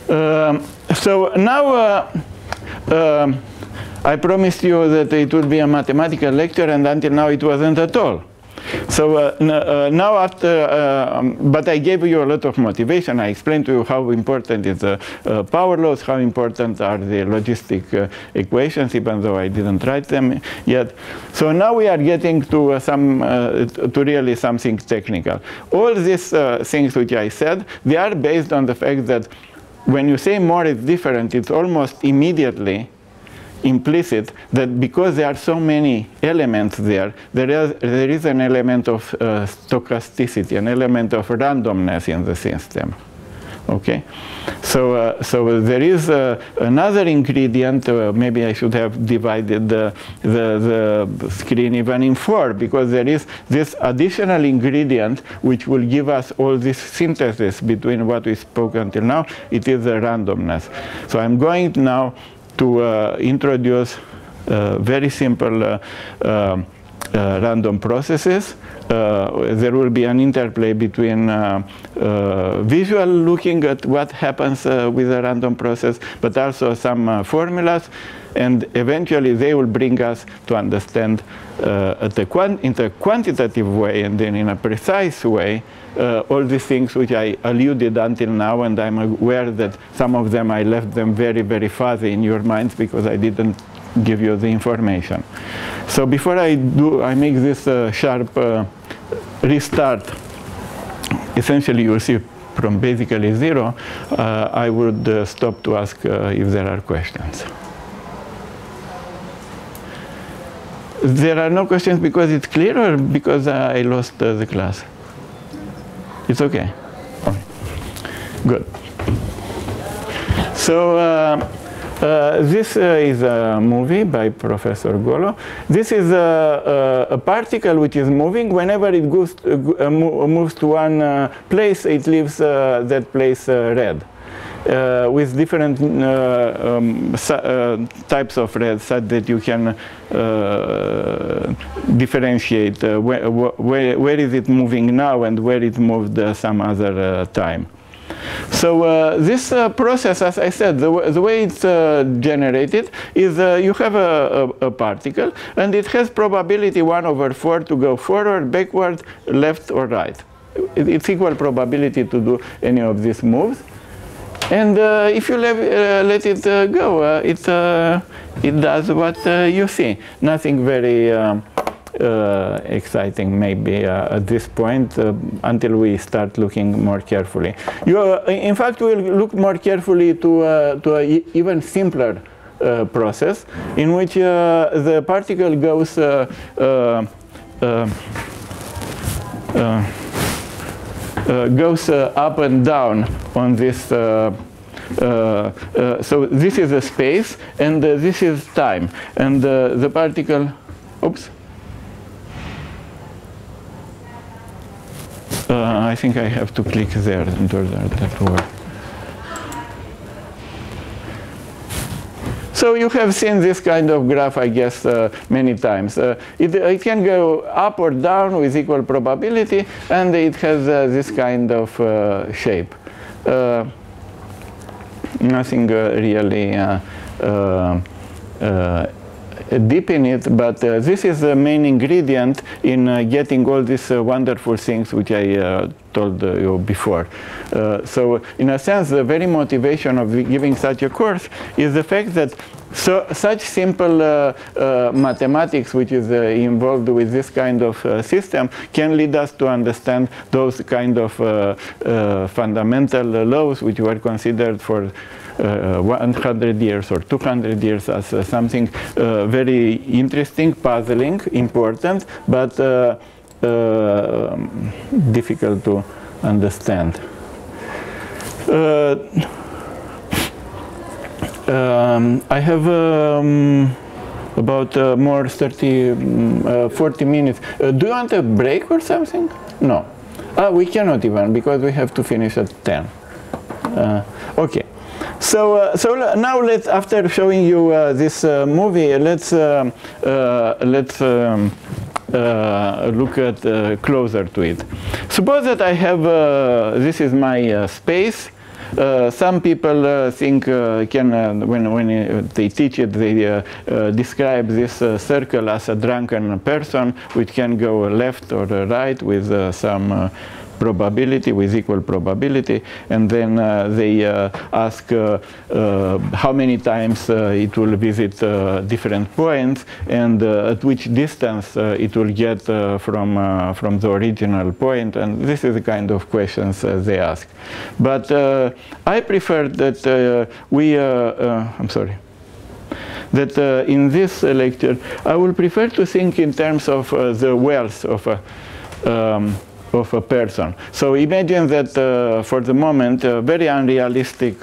So now I promised you that it would be a mathematical lecture, and until now it wasn't at all. So now after, but I gave you a lot of motivation. I explained to you how important is the power laws, how important are the logistic equations, even though I didn't write them yet. So now we are getting to to really something technical. All these things which I said, they are based on the fact that when you say more is different, it's almost immediately implicit that because there are so many elements there is an element of stochasticity, an element of randomness in the system. Okay, so there is another ingredient. Maybe I should have divided the screen even in four, because there is this additional ingredient which will give us all this synthesis between what we spoke until now. It is the randomness. So I'm going now to introduce very simple random processes. There will be an interplay between visual looking at what happens with a random process, but also some formulas, and eventually they will bring us to understand in a quantitative way and then in a precise way all these things which I alluded until now, and I'm aware that some of them I left them very, very fuzzy in your minds because I didn't give you the information. So before I make this sharp restart, essentially you'll see from basically zero, I would stop to ask if there are questions. There are no questions because it's clear, or because I lost the class? It's okay. Okay. Good. So this is a movie by Professor Golo. This is a particle which is moving. Whenever it goes moves to one place, it leaves that place red. With different types of red, such that you can differentiate where is it moving now and where it moved some other time. So this process, as I said, the way it's generated is you have a particle, and it has probability 1/4 to go forward, backward, left, or right. It's equal probability to do any of these moves. And if you let it go, it does what you see. Nothing very exciting maybe at this point until we start looking more carefully. In fact, we'll look more carefully to an even simpler process in which the particle goes up and down on this. So this is a space, and this is time, and the particle. Oops. I think I have to click there in order that work. So you have seen this kind of graph, I guess, many times. It can go up or down with equal probability, and it has this kind of shape. Nothing really deep in it, but this is the main ingredient in getting all these wonderful things which I told you before. So in a sense, the very motivation of giving such a course is the fact that such simple mathematics which is involved with this kind of system can lead us to understand those kind of fundamental laws which were considered for 100 years or 200 years as something very interesting, puzzling, important, but difficult to understand. I have about more 40 minutes. Do you want a break or something? No. We cannot even, because we have to finish at 10. Okay. So now after showing you this movie, let's look at closer to it. Suppose that I have this is my space. Some people think when they teach it, they describe this circle as a drunken person, which can go left or right with some probability, with equal probability, and then they ask how many times it will visit different points, and at which distance it will get from the original point, and this is the kind of questions they ask. But I prefer that I'm sorry. That in this lecture, I will prefer to think in terms of the wealth of a person. So imagine that for the moment, a very unrealistic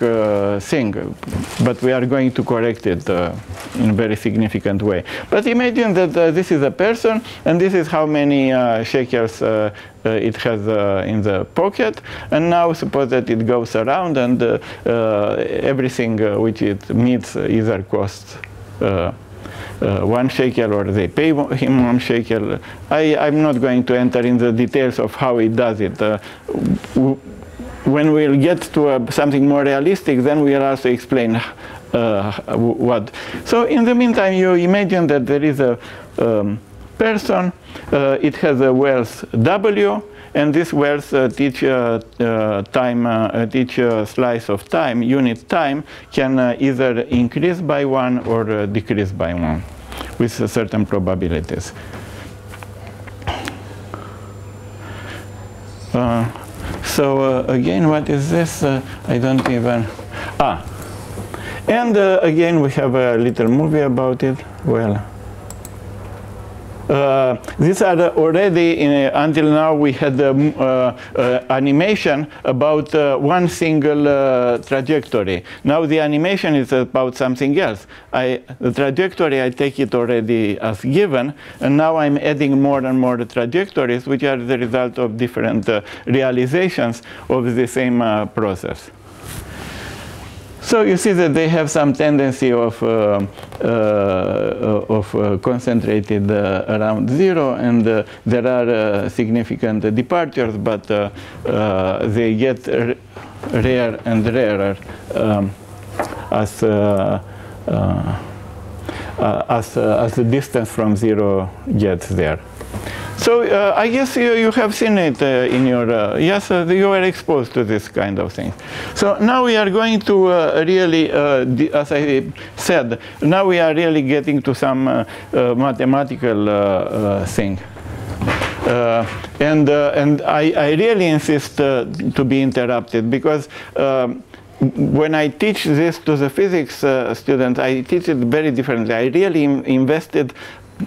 thing, but we are going to correct it in a very significant way. But imagine that this is a person, and this is how many shekels it has in the pocket, and now suppose that it goes around, and everything which it meets either costs 1 shekel or they pay him 1 shekel. I'm not going to enter in the details of how it does it. When we'll get to something more realistic, then we'll also explain what. So in the meantime, you imagine that there is a person, it has a wealth W, and this wealth each slice of time, unit time, can either increase by 1 or decrease by 1 with certain probabilities. So again, what is this? I don't even. And again, we have a little movie about it. Well. These are already, until now we had animation about one single trajectory. Now the animation is about something else. The trajectory, I take it already as given, and now I'm adding more and more trajectories, which are the result of different realizations of the same process. So you see that they have some tendency of concentrated around 0, and there are significant departures, but they get rare and rarer as the distance from 0 gets there. So I guess you have seen it in your, yes, you were exposed to this kind of thing. So now we are going to really, as I said, now we are really getting to some mathematical thing. And I really insist to be interrupted, because when I teach this to the physics students, I teach it very differently. I really invested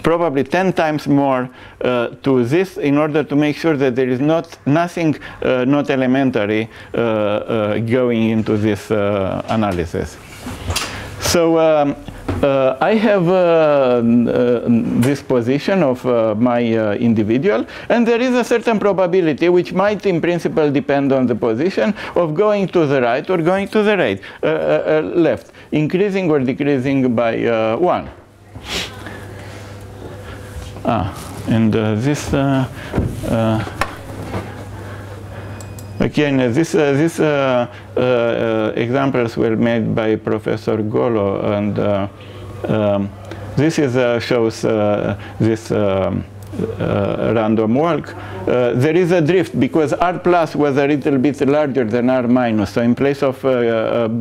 probably 10 times more to this in order to make sure that there is nothing not elementary going into this analysis. So I have this position of my individual, and there is a certain probability which might in principle depend on the position of going to the right or going to the left, increasing or decreasing by 1. And this again, these examples were made by Professor Golo, and this is shows this random walk. There is a drift because R plus was a little bit larger than R minus. So in place of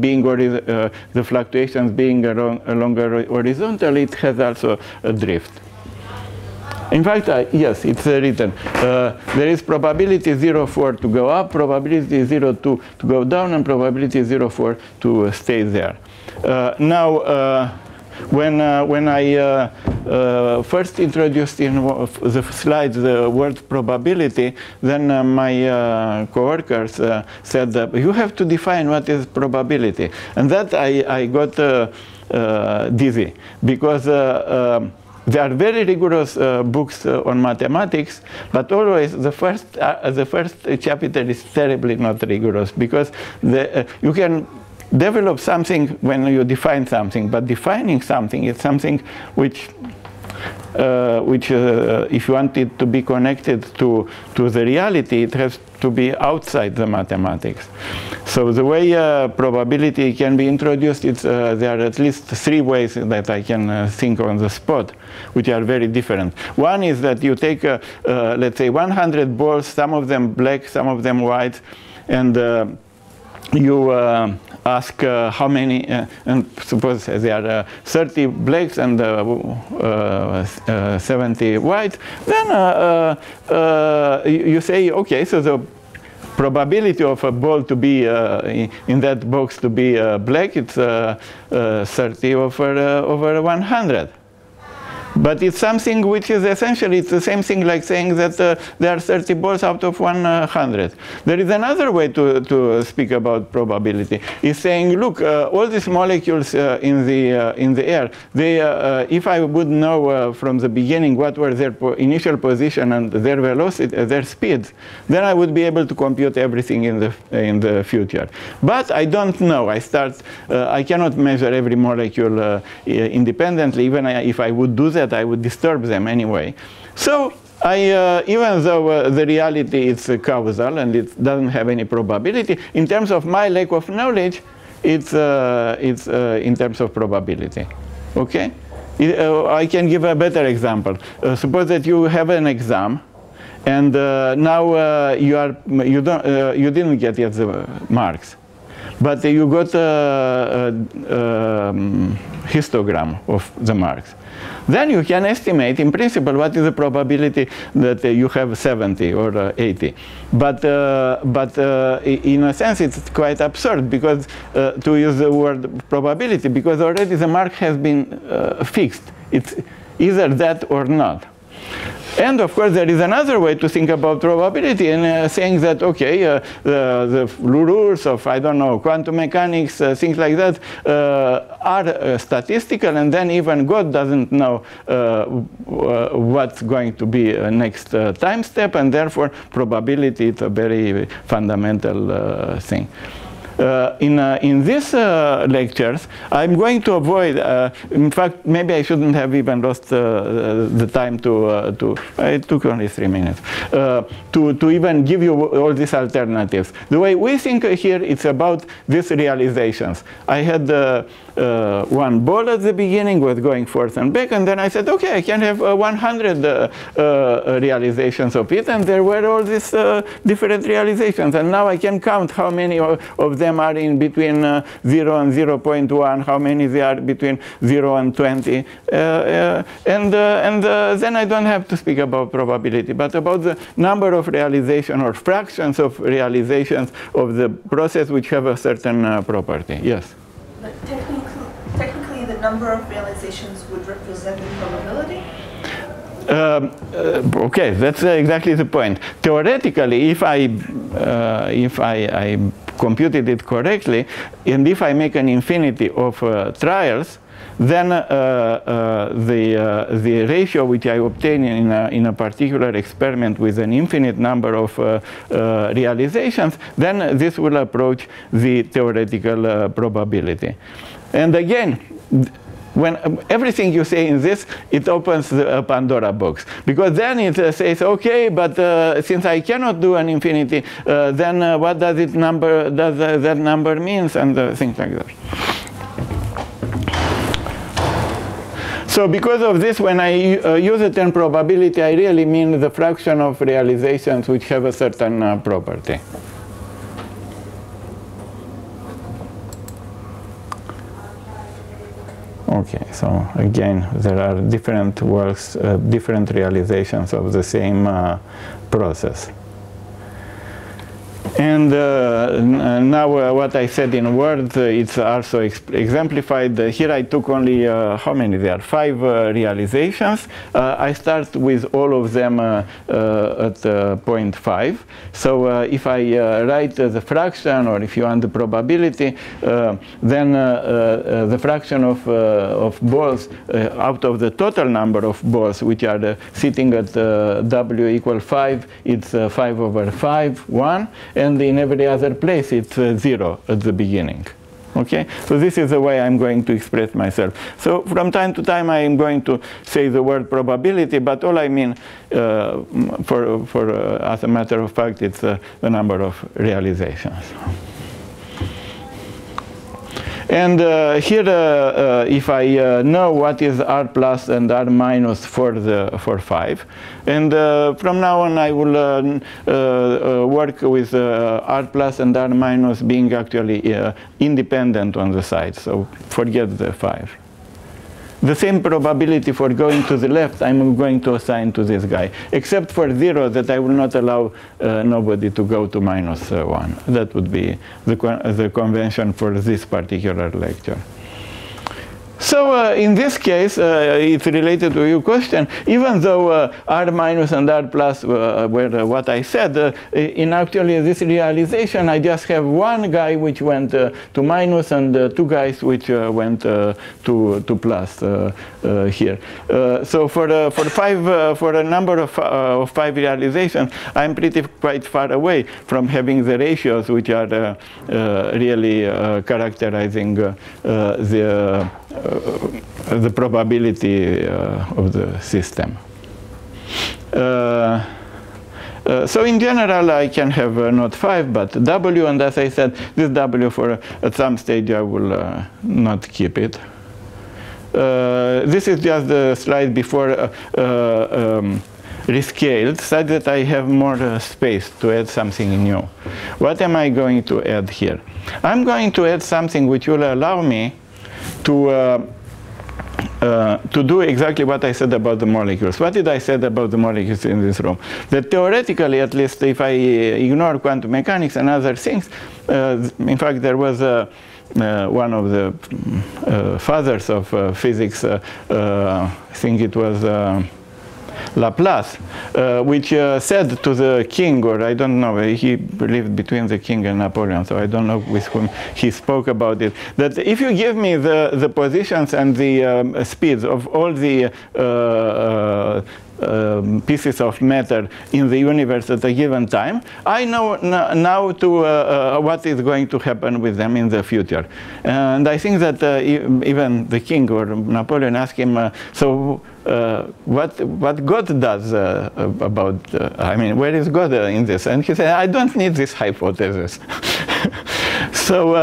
being the fluctuations being longer horizontal, it has also a drift. In fact, yes, it's written. There is probability 0,4 to go up, probability 0,2 to go down, and probability 0,4 to stay there. Now, when I first introduced in the slides the word probability, then my coworkers said that you have to define what is probability. And that I got dizzy, because there are very rigorous books on mathematics, but always the first chapter is terribly not rigorous, because you can develop something when you define something, but defining something is something which if you want it to be connected to the reality, it has to be outside the mathematics. So the way probability can be introduced, there are at least 3 ways that I can think on the spot, which are very different. One is that you take, let's say, 100 balls, some of them black, some of them white, and you ask how many, and suppose there are 30 blacks and 70 white, then you say, okay, so the probability of a ball to be in that box to be black, it's 30 over 100. But it's something which is essentially, it's the same thing like saying that there are 30 balls out of 100. There is another way to speak about probability. It's saying, look, all these molecules in the air, they, if I would know from the beginning what were their initial position and their velocity, their speeds, then I would be able to compute everything in the future. But I don't know. I cannot measure every molecule independently. Even if I would do that, I would disturb them anyway. So even though the reality is causal and it doesn't have any probability, in terms of my lack of knowledge, it's in terms of probability. Okay? I can give a better example. Suppose that you have an exam, and now you didn't get yet the marks, but you got a histogram of the marks. Then you can estimate, in principle, what is the probability that you have 70 or 80. But in a sense, it's quite absurd, because to use the word probability, because already the mark has been fixed. It's either that or not. And of course, there is another way to think about probability, and saying that, okay, the rules of, I don't know, quantum mechanics, things like that, are statistical, and then even God doesn't know what's going to be next time step, and therefore probability is a very fundamental thing. In these lectures, I'm going to avoid, in fact, maybe I shouldn't have even lost the time it took only 3 minutes, to even give you all these alternatives. The way we think here, it's about these realizations. I had one ball at the beginning was going forth and back, and then I said, okay, I can have 100 realizations of it, and there were all these different realizations, and now I can count how many of them are in between 0 and 0.1, how many they are between 0 and 20, and then I don't have to speak about probability, but about the number of realization or fractions of realizations of the process which have a certain property. Yes? But technically, the number of realizations would represent the probability? Okay, that's exactly the point. Theoretically, if I computed it correctly, and if I make an infinity of trials, then the ratio which I obtain in a particular experiment with an infinite number of realizations, then this will approach the theoretical probability. And again, when everything you say in this, it opens a Pandora box, because then it says, okay, but since I cannot do an infinity, then what does that number means, and things like that. So because of this, when I use the term probability, I really mean the fraction of realizations which have a certain property. Okay, so again, there are different works, different realizations of the same process. And now what I said in words, it's also exemplified. Here I took only, how many there are? 5 realizations. I start with all of them at 0.5. So if I write the fraction, or if you want the probability, then the fraction of balls out of the total number of balls which are sitting at W equal 5, it's 5 over 5, 1. And in every other place, it's 0 at the beginning. Okay, so this is the way I'm going to express myself. So from time to time, I am going to say the word probability, but all I mean, as a matter of fact, it's the number of realizations. And here, if I know what is R plus and R minus for 5, and from now on I will work with R plus and R minus being actually independent on the side. So forget the 5. The same probability for going to the left I'm going to assign to this guy, except for 0, that I will not allow nobody to go to minus 1. That would be the convention for this particular lecture. So in this case, it's related to your question. Even though R minus and R plus were what I said, in actually this realization, I just have one guy which went to minus and 2 guys which went to plus here. So for a number of 5 realizations, I'm quite far away from having the ratios which are really characterizing the probability of the system. So in general, I can have not 5, but W, and as I said, this W at some stage I will not keep it. This is just the slide before rescaled, such that I have more space to add something new. What am I going to add here? I'm going to add something which will allow me to do exactly what I said about the molecules. What did I say about the molecules in this room? That theoretically, at least if I ignore quantum mechanics and other things, in fact, there was one of the fathers of physics, I think it was Laplace, which said to the king, or I don't know, he lived between the king and Napoleon, so I don't know with whom he spoke about it, that if you give me the positions and the speeds of all the pieces of matter in the universe at a given time, I know now what is going to happen with them in the future. And I think that even the king or Napoleon asked him, so what God does about, I mean, where is God in this? And he said, I don't need this hypothesis. So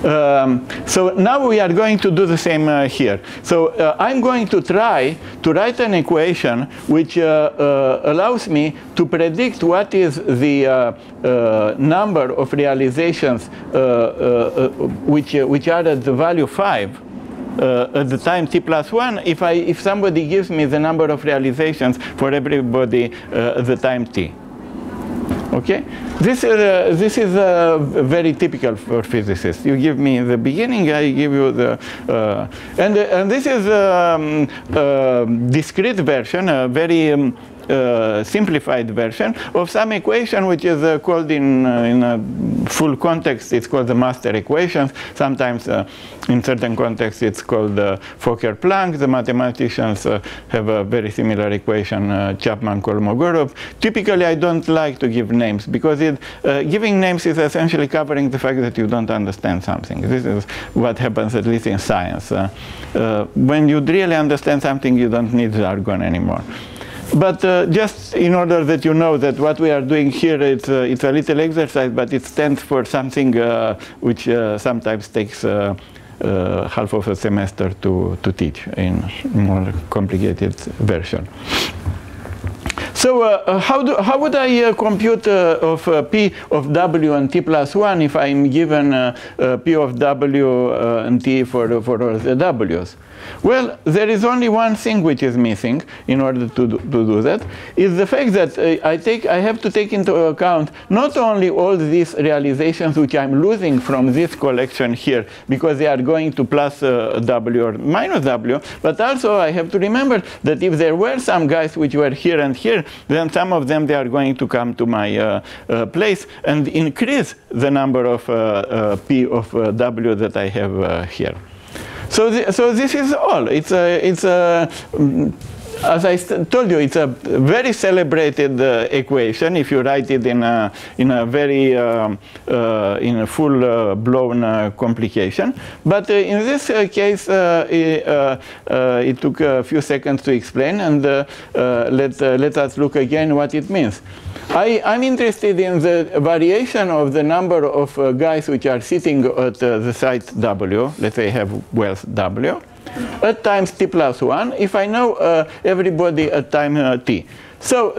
So now we are going to do the same here. So I'm going to try to write an equation which allows me to predict what is the number of realizations which are at the value 5 at the time t plus 1 if somebody gives me the number of realizations for everybody at the time t. Okay, this is very typical for physicists. You give me the beginning, I give you the and this is a discrete version, a very simplified version of some equation which is called in a full context, it's called the master equations. Sometimes in certain contexts it's called Fokker-Planck. The mathematicians have a very similar equation, Chapman-Kolmogorov. Typically I don't like to give names because giving names is essentially covering the fact that you don't understand something. This is what happens at least in science. When you really understand something, you don't need jargon anymore. But just in order that you know that what we are doing here, it's a little exercise, but it stands for something which sometimes takes half of a semester to teach in more complicated version. So how would I compute of P of W and T plus 1 if I'm given P of W and T for the W's? Well, there is only one thing which is missing in order to do that, is the fact that I have to take into account not only all these realizations which I'm losing from this collection here because they are going to plus W or minus W, but also I have to remember that if there were some guys which were here and here, then some of them they are going to come to my place and increase the number of P of W that I have here. So this is all. It's as I told you, it's a very celebrated equation if you write it in a very in a full blown complication. But in this case, it took a few seconds to explain, and let us look again what it means. I'm interested in the variation of the number of guys which are sitting at the site W. Let's say I have wealth W. At times t plus 1, if I know everybody at time t. So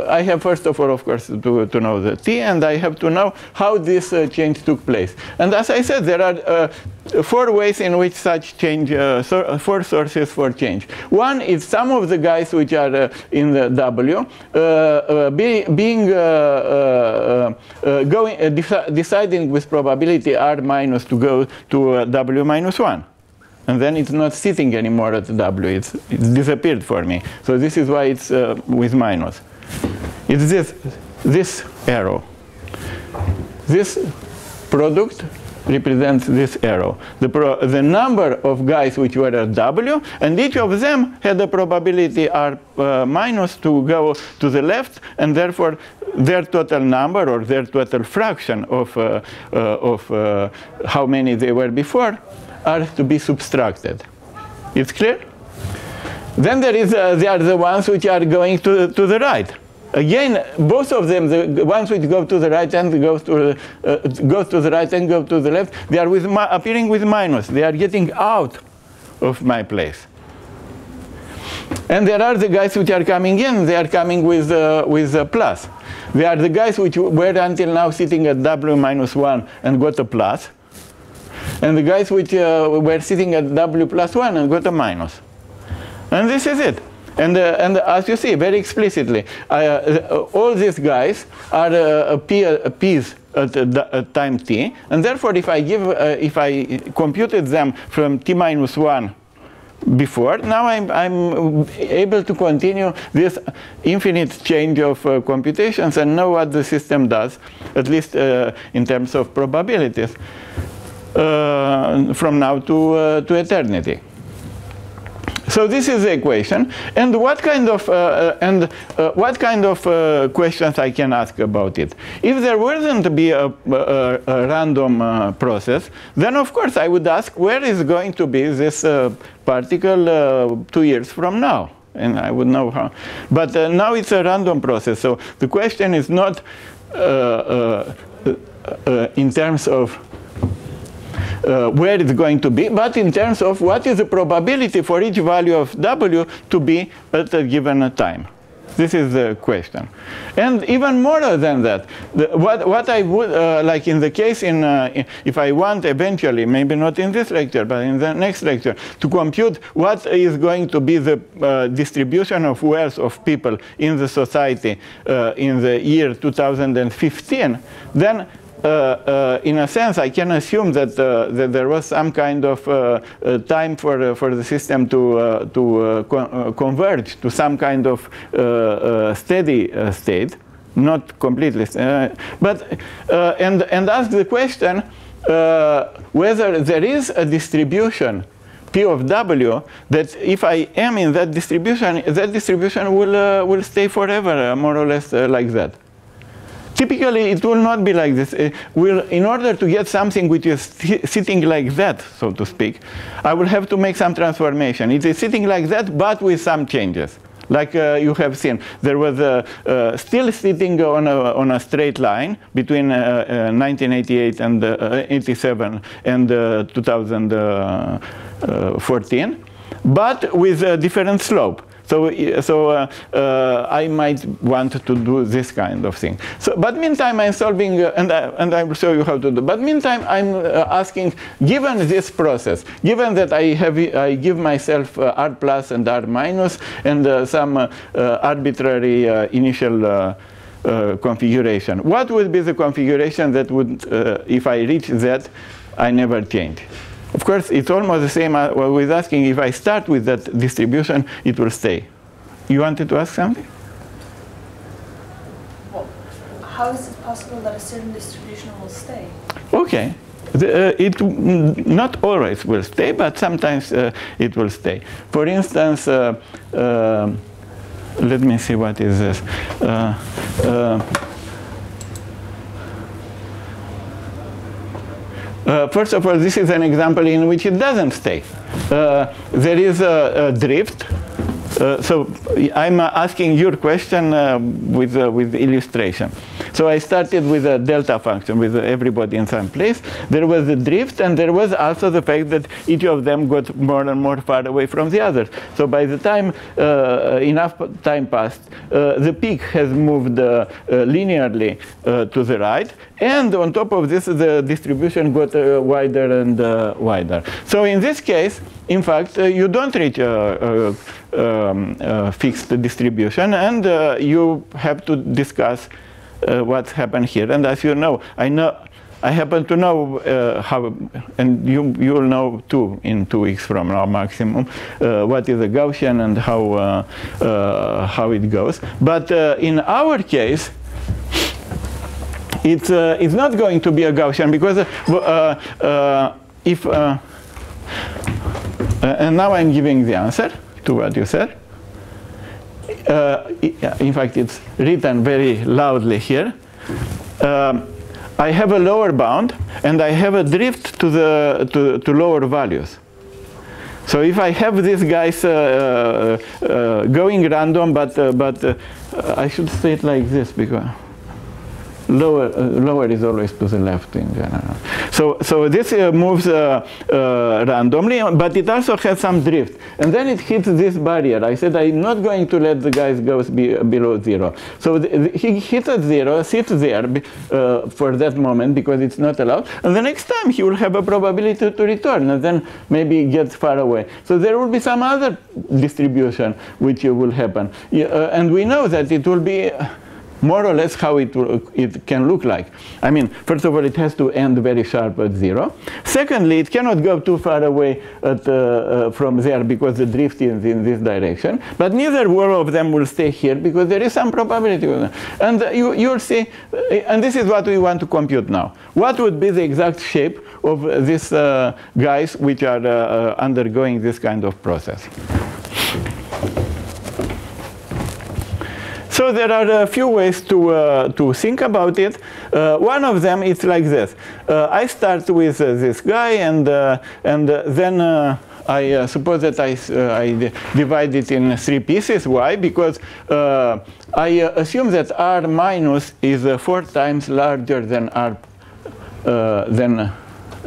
I have first of all, of course, to know the t, and I have to know how this change took place. And as I said, there are 4 ways in which such change, 4 sources for change. One is some of the guys which are in the W deciding with probability r minus to go to W minus 1. And then it's not sitting anymore at W, it's disappeared for me. So this is why it's with minus. It's this arrow. This product represents this arrow. The number of guys which were at W, and each of them had a probability R minus to go to the left, and therefore their total number or their total fraction of how many they were before are to be subtracted. It's clear? Then there are the ones which are going to the right. Again, both of them, the ones which go to the right and go to the right and go to the left, they are appearing with minus. They are getting out of my place. And there are the guys which are coming in. They are coming with plus. They are the guys which were until now sitting at W minus 1 and got a plus. And the guys which were sitting at W plus 1 and got a minus. And this is it. And as you see, very explicitly, all these guys are P's at time t. And therefore, if I computed them from t minus 1 before, now I'm able to continue this infinite change of computations and know what the system does, at least in terms of probabilities. From now to eternity. So this is the equation, and what kind of questions I can ask about it? If there wasn't to be a random process, then of course I would ask where is going to be this particle 2 years from now, and I would know how. But now it's a random process, so the question is not in terms of where it's going to be, but in terms of what is the probability for each value of W to be at a given time. This is the question. And even more than that, what I would, like in the case if I want eventually, maybe not in this lecture, but in the next lecture, to compute what is going to be the distribution of wealth of people in the society in the year 2015, then in a sense, I can assume that, that there was some kind of time for the system to converge to some kind of steady state, not completely, but and ask the question whether there is a distribution P of W that if I am in that distribution will stay forever, more or less like that. Typically, it will not be like this. In order to get something which is sitting like that, so to speak, I will have to make some transformation. It is sitting like that, but with some changes. Like you have seen, there was still sitting on a straight line between 1988 and 87 and 2014, but with a different slope. So I might want to do this kind of thing. So, but meantime, I'm solving, and I will show you how to do. But meantime, I'm asking, given this process, given that I give myself R plus and R minus and some arbitrary initial configuration, what would be the configuration that would, if I reach that, I never change? Of course, it's almost the same with asking if I start with that distribution, it will stay. You wanted to ask something? Well, how is it possible that a certain distribution will stay? Okay. It not always will stay, but sometimes it will stay. For instance, let me see what is this. First of all, this is an example in which it doesn't stay. There is a drift. So I'm asking your question with illustration. So I started with a delta function with everybody in some place. There was a drift, and there was also the fact that each of them got more and more far away from the others. So by the time enough time passed, the peak has moved linearly to the right. And on top of this, the distribution got wider and wider. So in this case, in fact, you don't reach a fixed distribution, and you have to discuss what's happened here. And as you know, I happen to know how, and you'll know too in 2 weeks from now maximum, what is a Gaussian and how it goes. But in our case, it's not going to be a Gaussian, because if and now I'm giving the answer to what you said. In fact, it's written very loudly here. I have a lower bound, and I have a drift to lower values. So if I have these guys going random, but I should say it like this, because lower is always to the left in general. So this moves randomly, but it also has some drift. And then it hits this barrier. I said I'm not going to let the guys go below 0. So he hits at 0, sits there for that moment because it's not allowed. And the next time he will have a probability to return, and then maybe gets far away. So there will be some other distribution which will happen. And we know that it will be more or less how it can look like. I mean, first of all, it has to end very sharp at 0. Secondly, it cannot go too far away from there because the drift is in this direction. But neither one of them will stay here because there is some probability. And you'll see, and this is what we want to compute now. What would be the exact shape of these guys which are undergoing this kind of process? So there are a few ways to think about it. One of them is like this. I start with this guy, and then I suppose that I divide it in 3 pieces. Why? Because I assume that R minus is 4 times larger than R than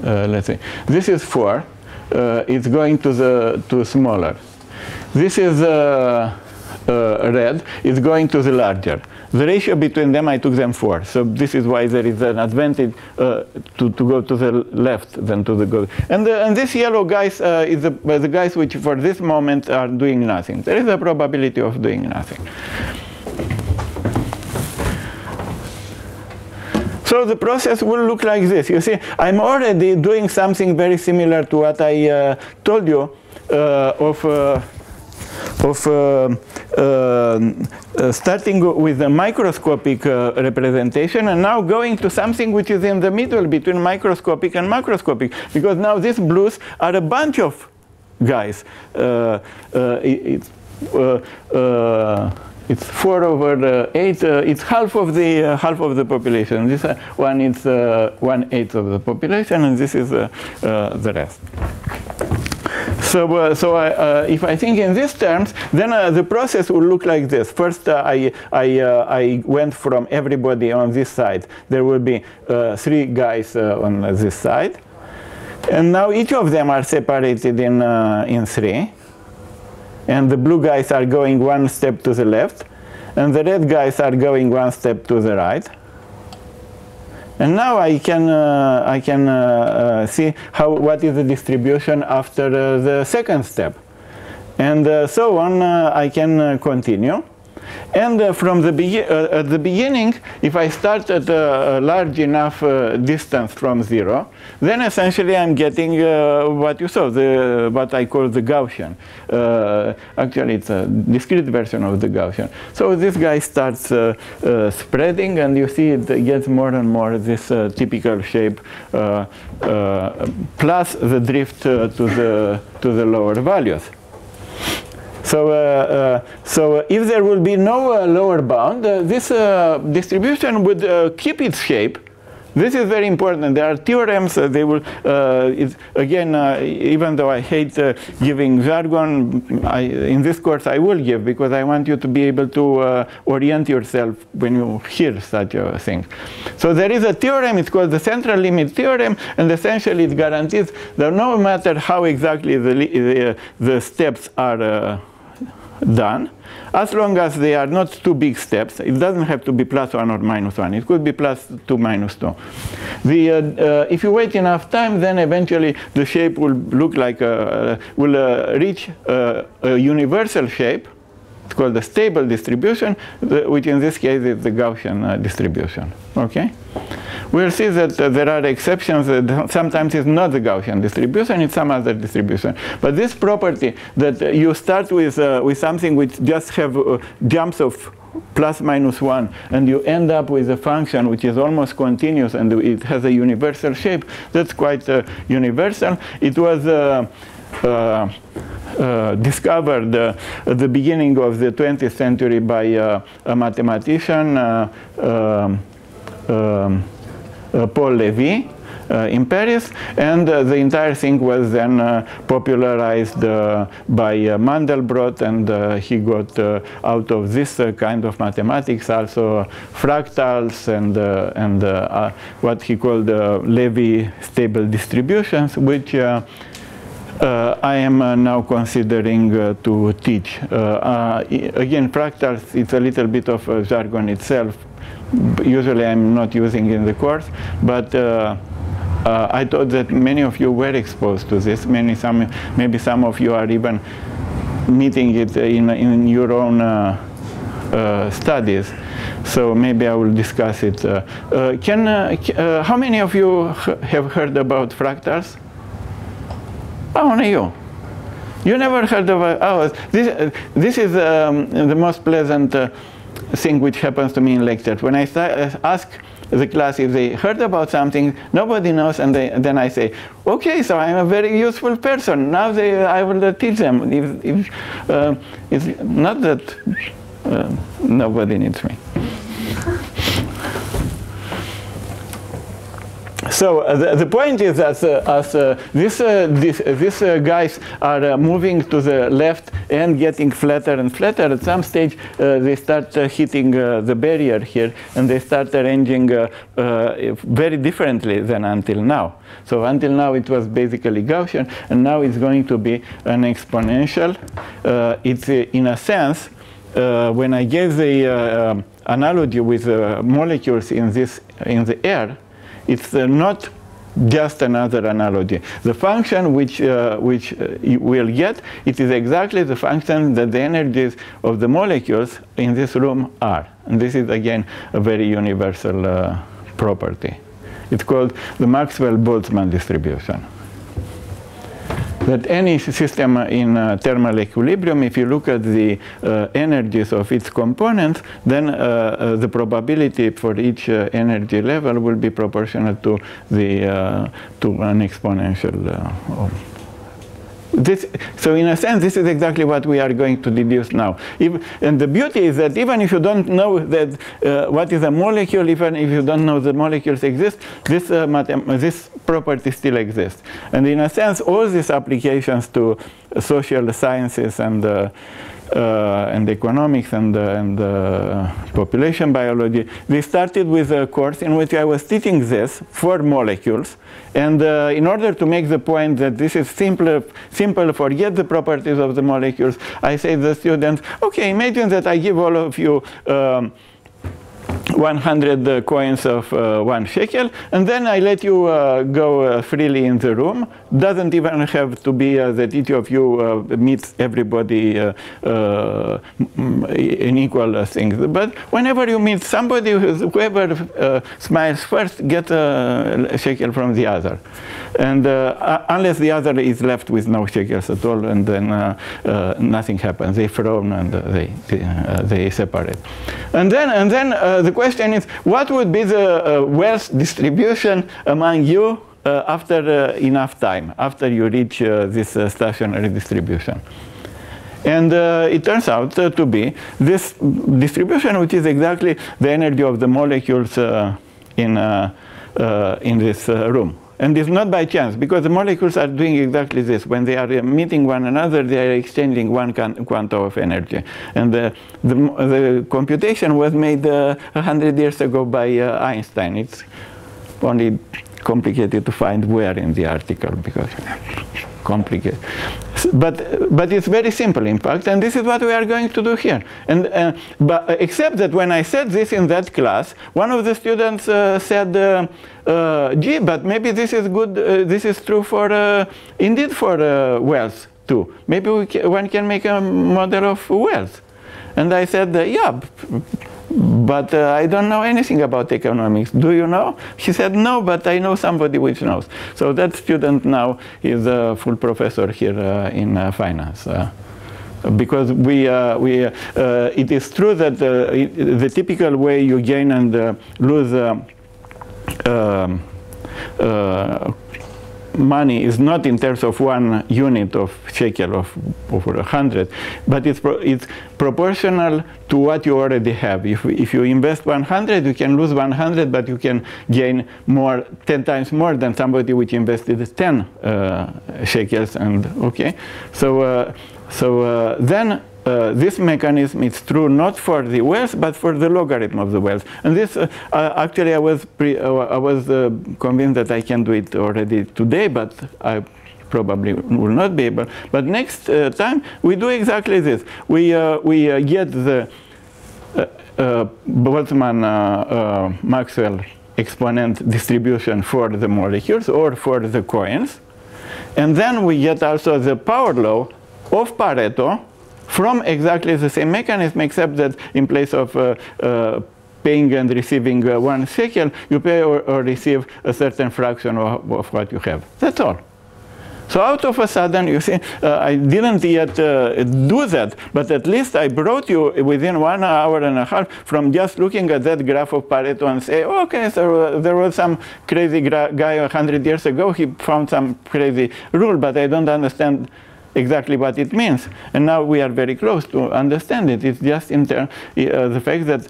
let's see, this is 4. It's going to smaller. This is red. It's going to the larger. The ratio between them, I took them 4. So this is why there is an advantage to go to the left than to the go. And this yellow guys is the guys which for this moment are doing nothing. There is a probability of doing nothing. So the process will look like this. You see, I'm already doing something very similar to what I told you starting with the microscopic representation and now going to something which is in the middle between microscopic and macroscopic, because now these blues are a bunch of guys. It's 4 over 8. It's half of the population. This one is 1/8 of the population, and this is the rest. So, if I think in these terms, then the process will look like this. First, I went from everybody on this side. There will be 3 guys on this side, and now each of them are separated in 3. And the blue guys are going 1 step to the left, and the red guys are going 1 step to the right. And now I can see what is the distribution after the second step, and so on. I can continue. And from the at the beginning, if I start at a large enough distance from 0, then essentially I'm getting what you saw, what I call the Gaussian. Actually, it's a discrete version of the Gaussian. So this guy starts spreading, and you see it gets more and more this typical shape, plus the drift to the lower values. So if there will be no lower bound, this distribution would keep its shape. This is very important. There are theorems. They will, again, even though I hate giving jargon, in this course I will give, because I want you to be able to orient yourself when you hear such a thing. So there is a theorem. It's called the central limit theorem, and essentially it guarantees that no matter how exactly the steps are done, as long as they are not too big steps. It doesn't have to be +1 or -1. It could be +2, -2. If you wait enough time, then eventually the shape will look like will reach a universal shape. It's called the stable distribution, which in this case is the Gaussian distribution. Okay. We'll see that there are exceptions. Sometimes it's not the Gaussian distribution, it's some other distribution. But this property that you start with something which just have jumps of ±1, and you end up with a function which is almost continuous and it has a universal shape, that's quite universal. It was discovered at the beginning of the 20th century by a mathematician, Paul Lévy, in Paris, and the entire thing was then popularized by Mandelbrot, and he got out of this kind of mathematics also fractals and what he called Lévy stable distributions, which I am now considering to teach. Again, fractals, it's a little bit of jargon itself. Usually I'm not using in the course, but I thought that many of you were exposed to this. Maybe some of you are even meeting it in your own studies. So maybe I will discuss it. How many of you have heard about fractals? Only you. You never heard of this is the most pleasant thing which happens to me in lectures. When I ask the class if they heard about something, nobody knows, and then I say, okay, so I'm a very useful person. Now I will teach them. It's not that nobody needs me. So the point is that as these guys are moving to the left and getting flatter and flatter, at some stage they start hitting the barrier here, and they start arranging very differently than until now. So until now it was basically Gaussian, and now it's going to be an exponential. It's in a sense, when I gave the analogy with molecules in the air, it's not just another analogy. The function which you will get, it is exactly the function that the energies of the molecules in this room are. And this is, again, a very universal property. It's called the Maxwell-Boltzmann distribution. That any system in thermal equilibrium, if you look at the energies of its components, then the probability for each energy level will be proportional to an exponential. So in a sense, this is exactly what we are going to deduce now. And the beauty is that even if you don't know that what is a molecule, even if you don't know the molecules exist, this property still exists. And in a sense, all these applications to social sciences and economics and population biology, they started with a course in which I was teaching this for molecules. And in order to make the point that this is simple, forget the properties of the molecules, I say to the students, okay, imagine that I give all of you 100 coins of 1 shekel, and then I let you go freely in the room. Doesn't even have to be that each of you meets everybody in equal things. But whenever you meet somebody, whoever smiles first gets a shekel from the other. And unless the other is left with no shekels at all, and then nothing happens. They frown and they separate. And then the question is, what would be the wealth distribution among you after enough time, after you reach this stationary distribution? And it turns out to be this distribution, which is exactly the energy of the molecules in this room. And it's not by chance, because the molecules are doing exactly this. When they are meeting one another, they are exchanging one quantum of energy. And the computation was made 100 years ago by Einstein. It's only complicated to find where in the article, because complicated. But it's very simple, in fact, and this is what we are going to do here. And except that when I said this in that class, one of the students said, gee, but maybe this is good. This is true for indeed for wealth too. Maybe one can make a model of wealth. And I said, yeah. But I don't know anything about economics. Do you know? He said, no, but I know somebody which knows. So that student now is a full professor here in finance. Because it is true that the typical way you gain and lose money is not in terms of 1 unit of shekel of over 100, but it's proportional to what you already have. If you invest 100, you can lose 100, but you can gain 10 times more than somebody which invested 10 shekels. And okay, so then this mechanism is true not for the wealth, but for the logarithm of the wealth. And this, actually, I was convinced that I can do it already today, but I probably will not be able. But next time, we do exactly this. We get the Boltzmann-Maxwell exponent distribution for the molecules or for the coins. And then we get also the power law of Pareto from exactly the same mechanism, except that in place of paying and receiving 1 shekel, you pay or receive a certain fraction of what you have. That's all. So out of a sudden, you see, I didn't yet do that, but at least I brought you within 1 hour and a half from just looking at that graph of Pareto and say, oh, okay, so there was some crazy guy 100 years ago, he found some crazy rule, but I don't understand exactly what it means. And now we are very close to understand it. It's just in the fact that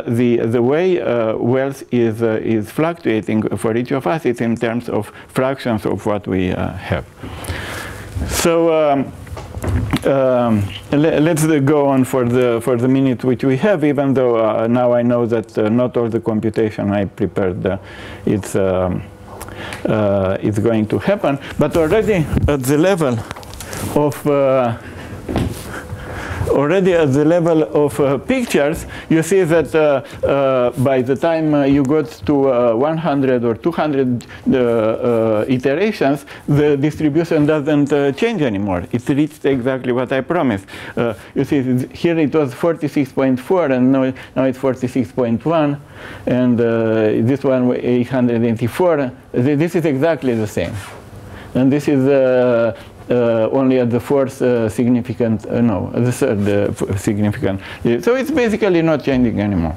the way wealth is fluctuating for each of us, it's in terms of fractions of what we have. So let's go on for the minute which we have, even though now I know that not all the computation I prepared it's going to happen. But already at the level of pictures, you see that by the time you got to 100 or 200 iterations, the distribution doesn't change anymore. It's reached exactly what I promised. You see, here it was 46.4, and now it's 46.1, and this one 884. This is exactly the same, and this is only at the fourth significant, no, the third significant. So it's basically not changing anymore.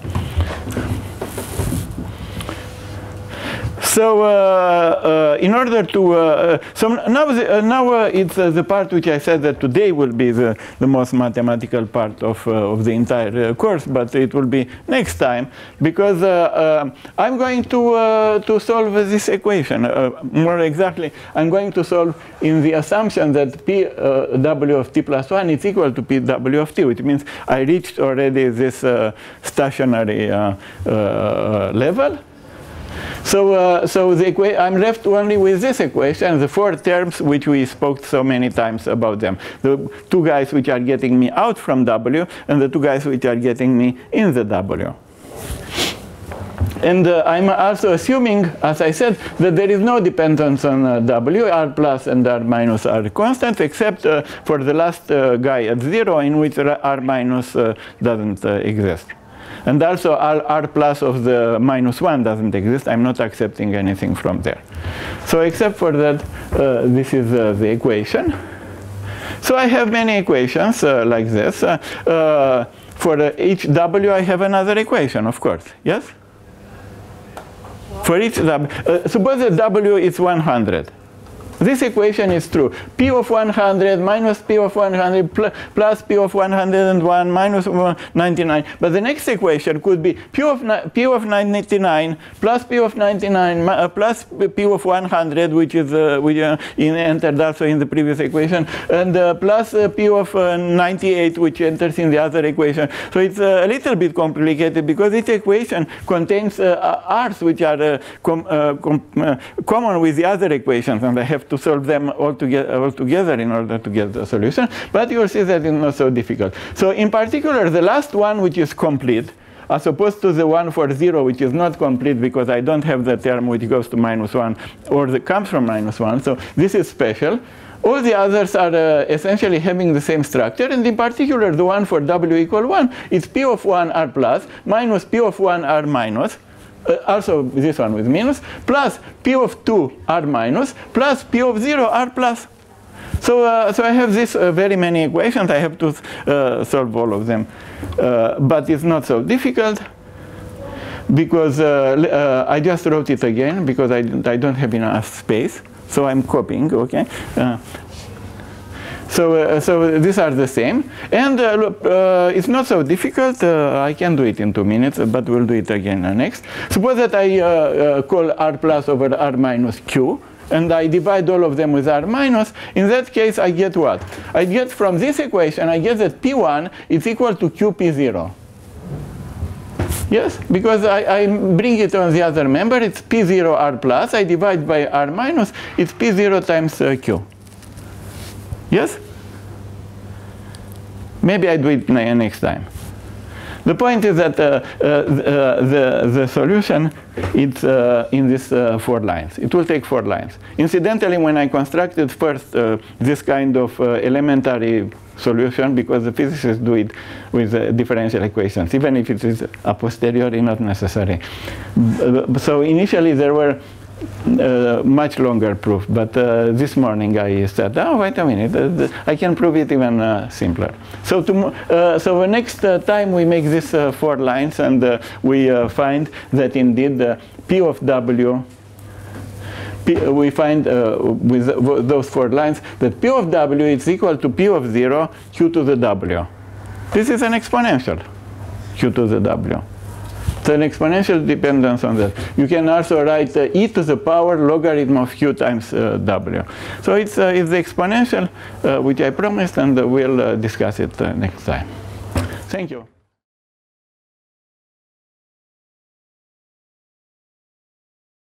So in order to, so now it's the part which I said that today will be the most mathematical part of the entire course, but it will be next time, because I'm going to solve this equation. More exactly, I'm going to solve in the assumption that P W of t plus 1 is equal to P W of t, which means I reached already this stationary level. So, I'm left only with this equation, the four terms which we spoke so many times about them. The two guys which are getting me out from W, and the two guys which are getting me in the W. And I'm also assuming, as I said, that there is no dependence on W. R plus and R minus are constants, except for the last guy at 0, in which R minus doesn't exist. And also R plus of the minus 1 doesn't exist. I'm not accepting anything from there. So except for that, this is the equation. So I have many equations like this. For each W, I have another equation, of course. Yes? For each W. Suppose that W is 100. This equation is true. P of 100 minus P of 100 plus P of 101 minus 99. But the next equation could be P of 99 plus P of 99 plus P of 100, which is entered also in the previous equation, and plus P of 98, which enters in the other equation. So it's a little bit complicated because each equation contains R's which are common with the other equations, and I have to solve them all together in order to get the solution. But you'll see that it's not so difficult. So in particular, the last one, which is complete, as opposed to the one for 0, which is not complete because I don't have the term which goes to minus 1 or that comes from minus 1. So this is special. All the others are essentially having the same structure, and in particular, the one for W equal 1 is P of 1 R plus minus P of 1 R minus. Also this one with minus, plus P of 2 R minus, plus P of 0 R plus. So, so I have this very many equations. I have to solve all of them. But it's not so difficult, because I just wrote it again, because I don't have enough space. So I'm copying, okay? So these are the same, and it's not so difficult. I can do it in 2 minutes, but we'll do it again next. Suppose that I call R plus over R minus Q, and I divide all of them with R minus. In that case, I get what? I get from this equation, I get that P1 is equal to QP0. Yes, because I bring it on the other member. It's P0 R plus. I divide by R minus. It's P0 times Q. Yes? Maybe I do it next time. The point is that the solution is in these 4 lines. It will take 4 lines. Incidentally, when I constructed first this kind of elementary solution, because the physicists do it with differential equations, even if it is a posteriori, not necessary. So initially there were much longer proof, but this morning I said, oh, wait a minute, I can prove it even simpler. So so the next time we make these 4 lines, and we find that indeed P of W we find with those 4 lines that P of W is equal to P of 0 Q to the W. This is an exponential, Q to the W. It's an exponential dependence on that. You can also write e to the power logarithm of Q times W. So it's the exponential, which I promised, and we'll discuss it next time. Thank you.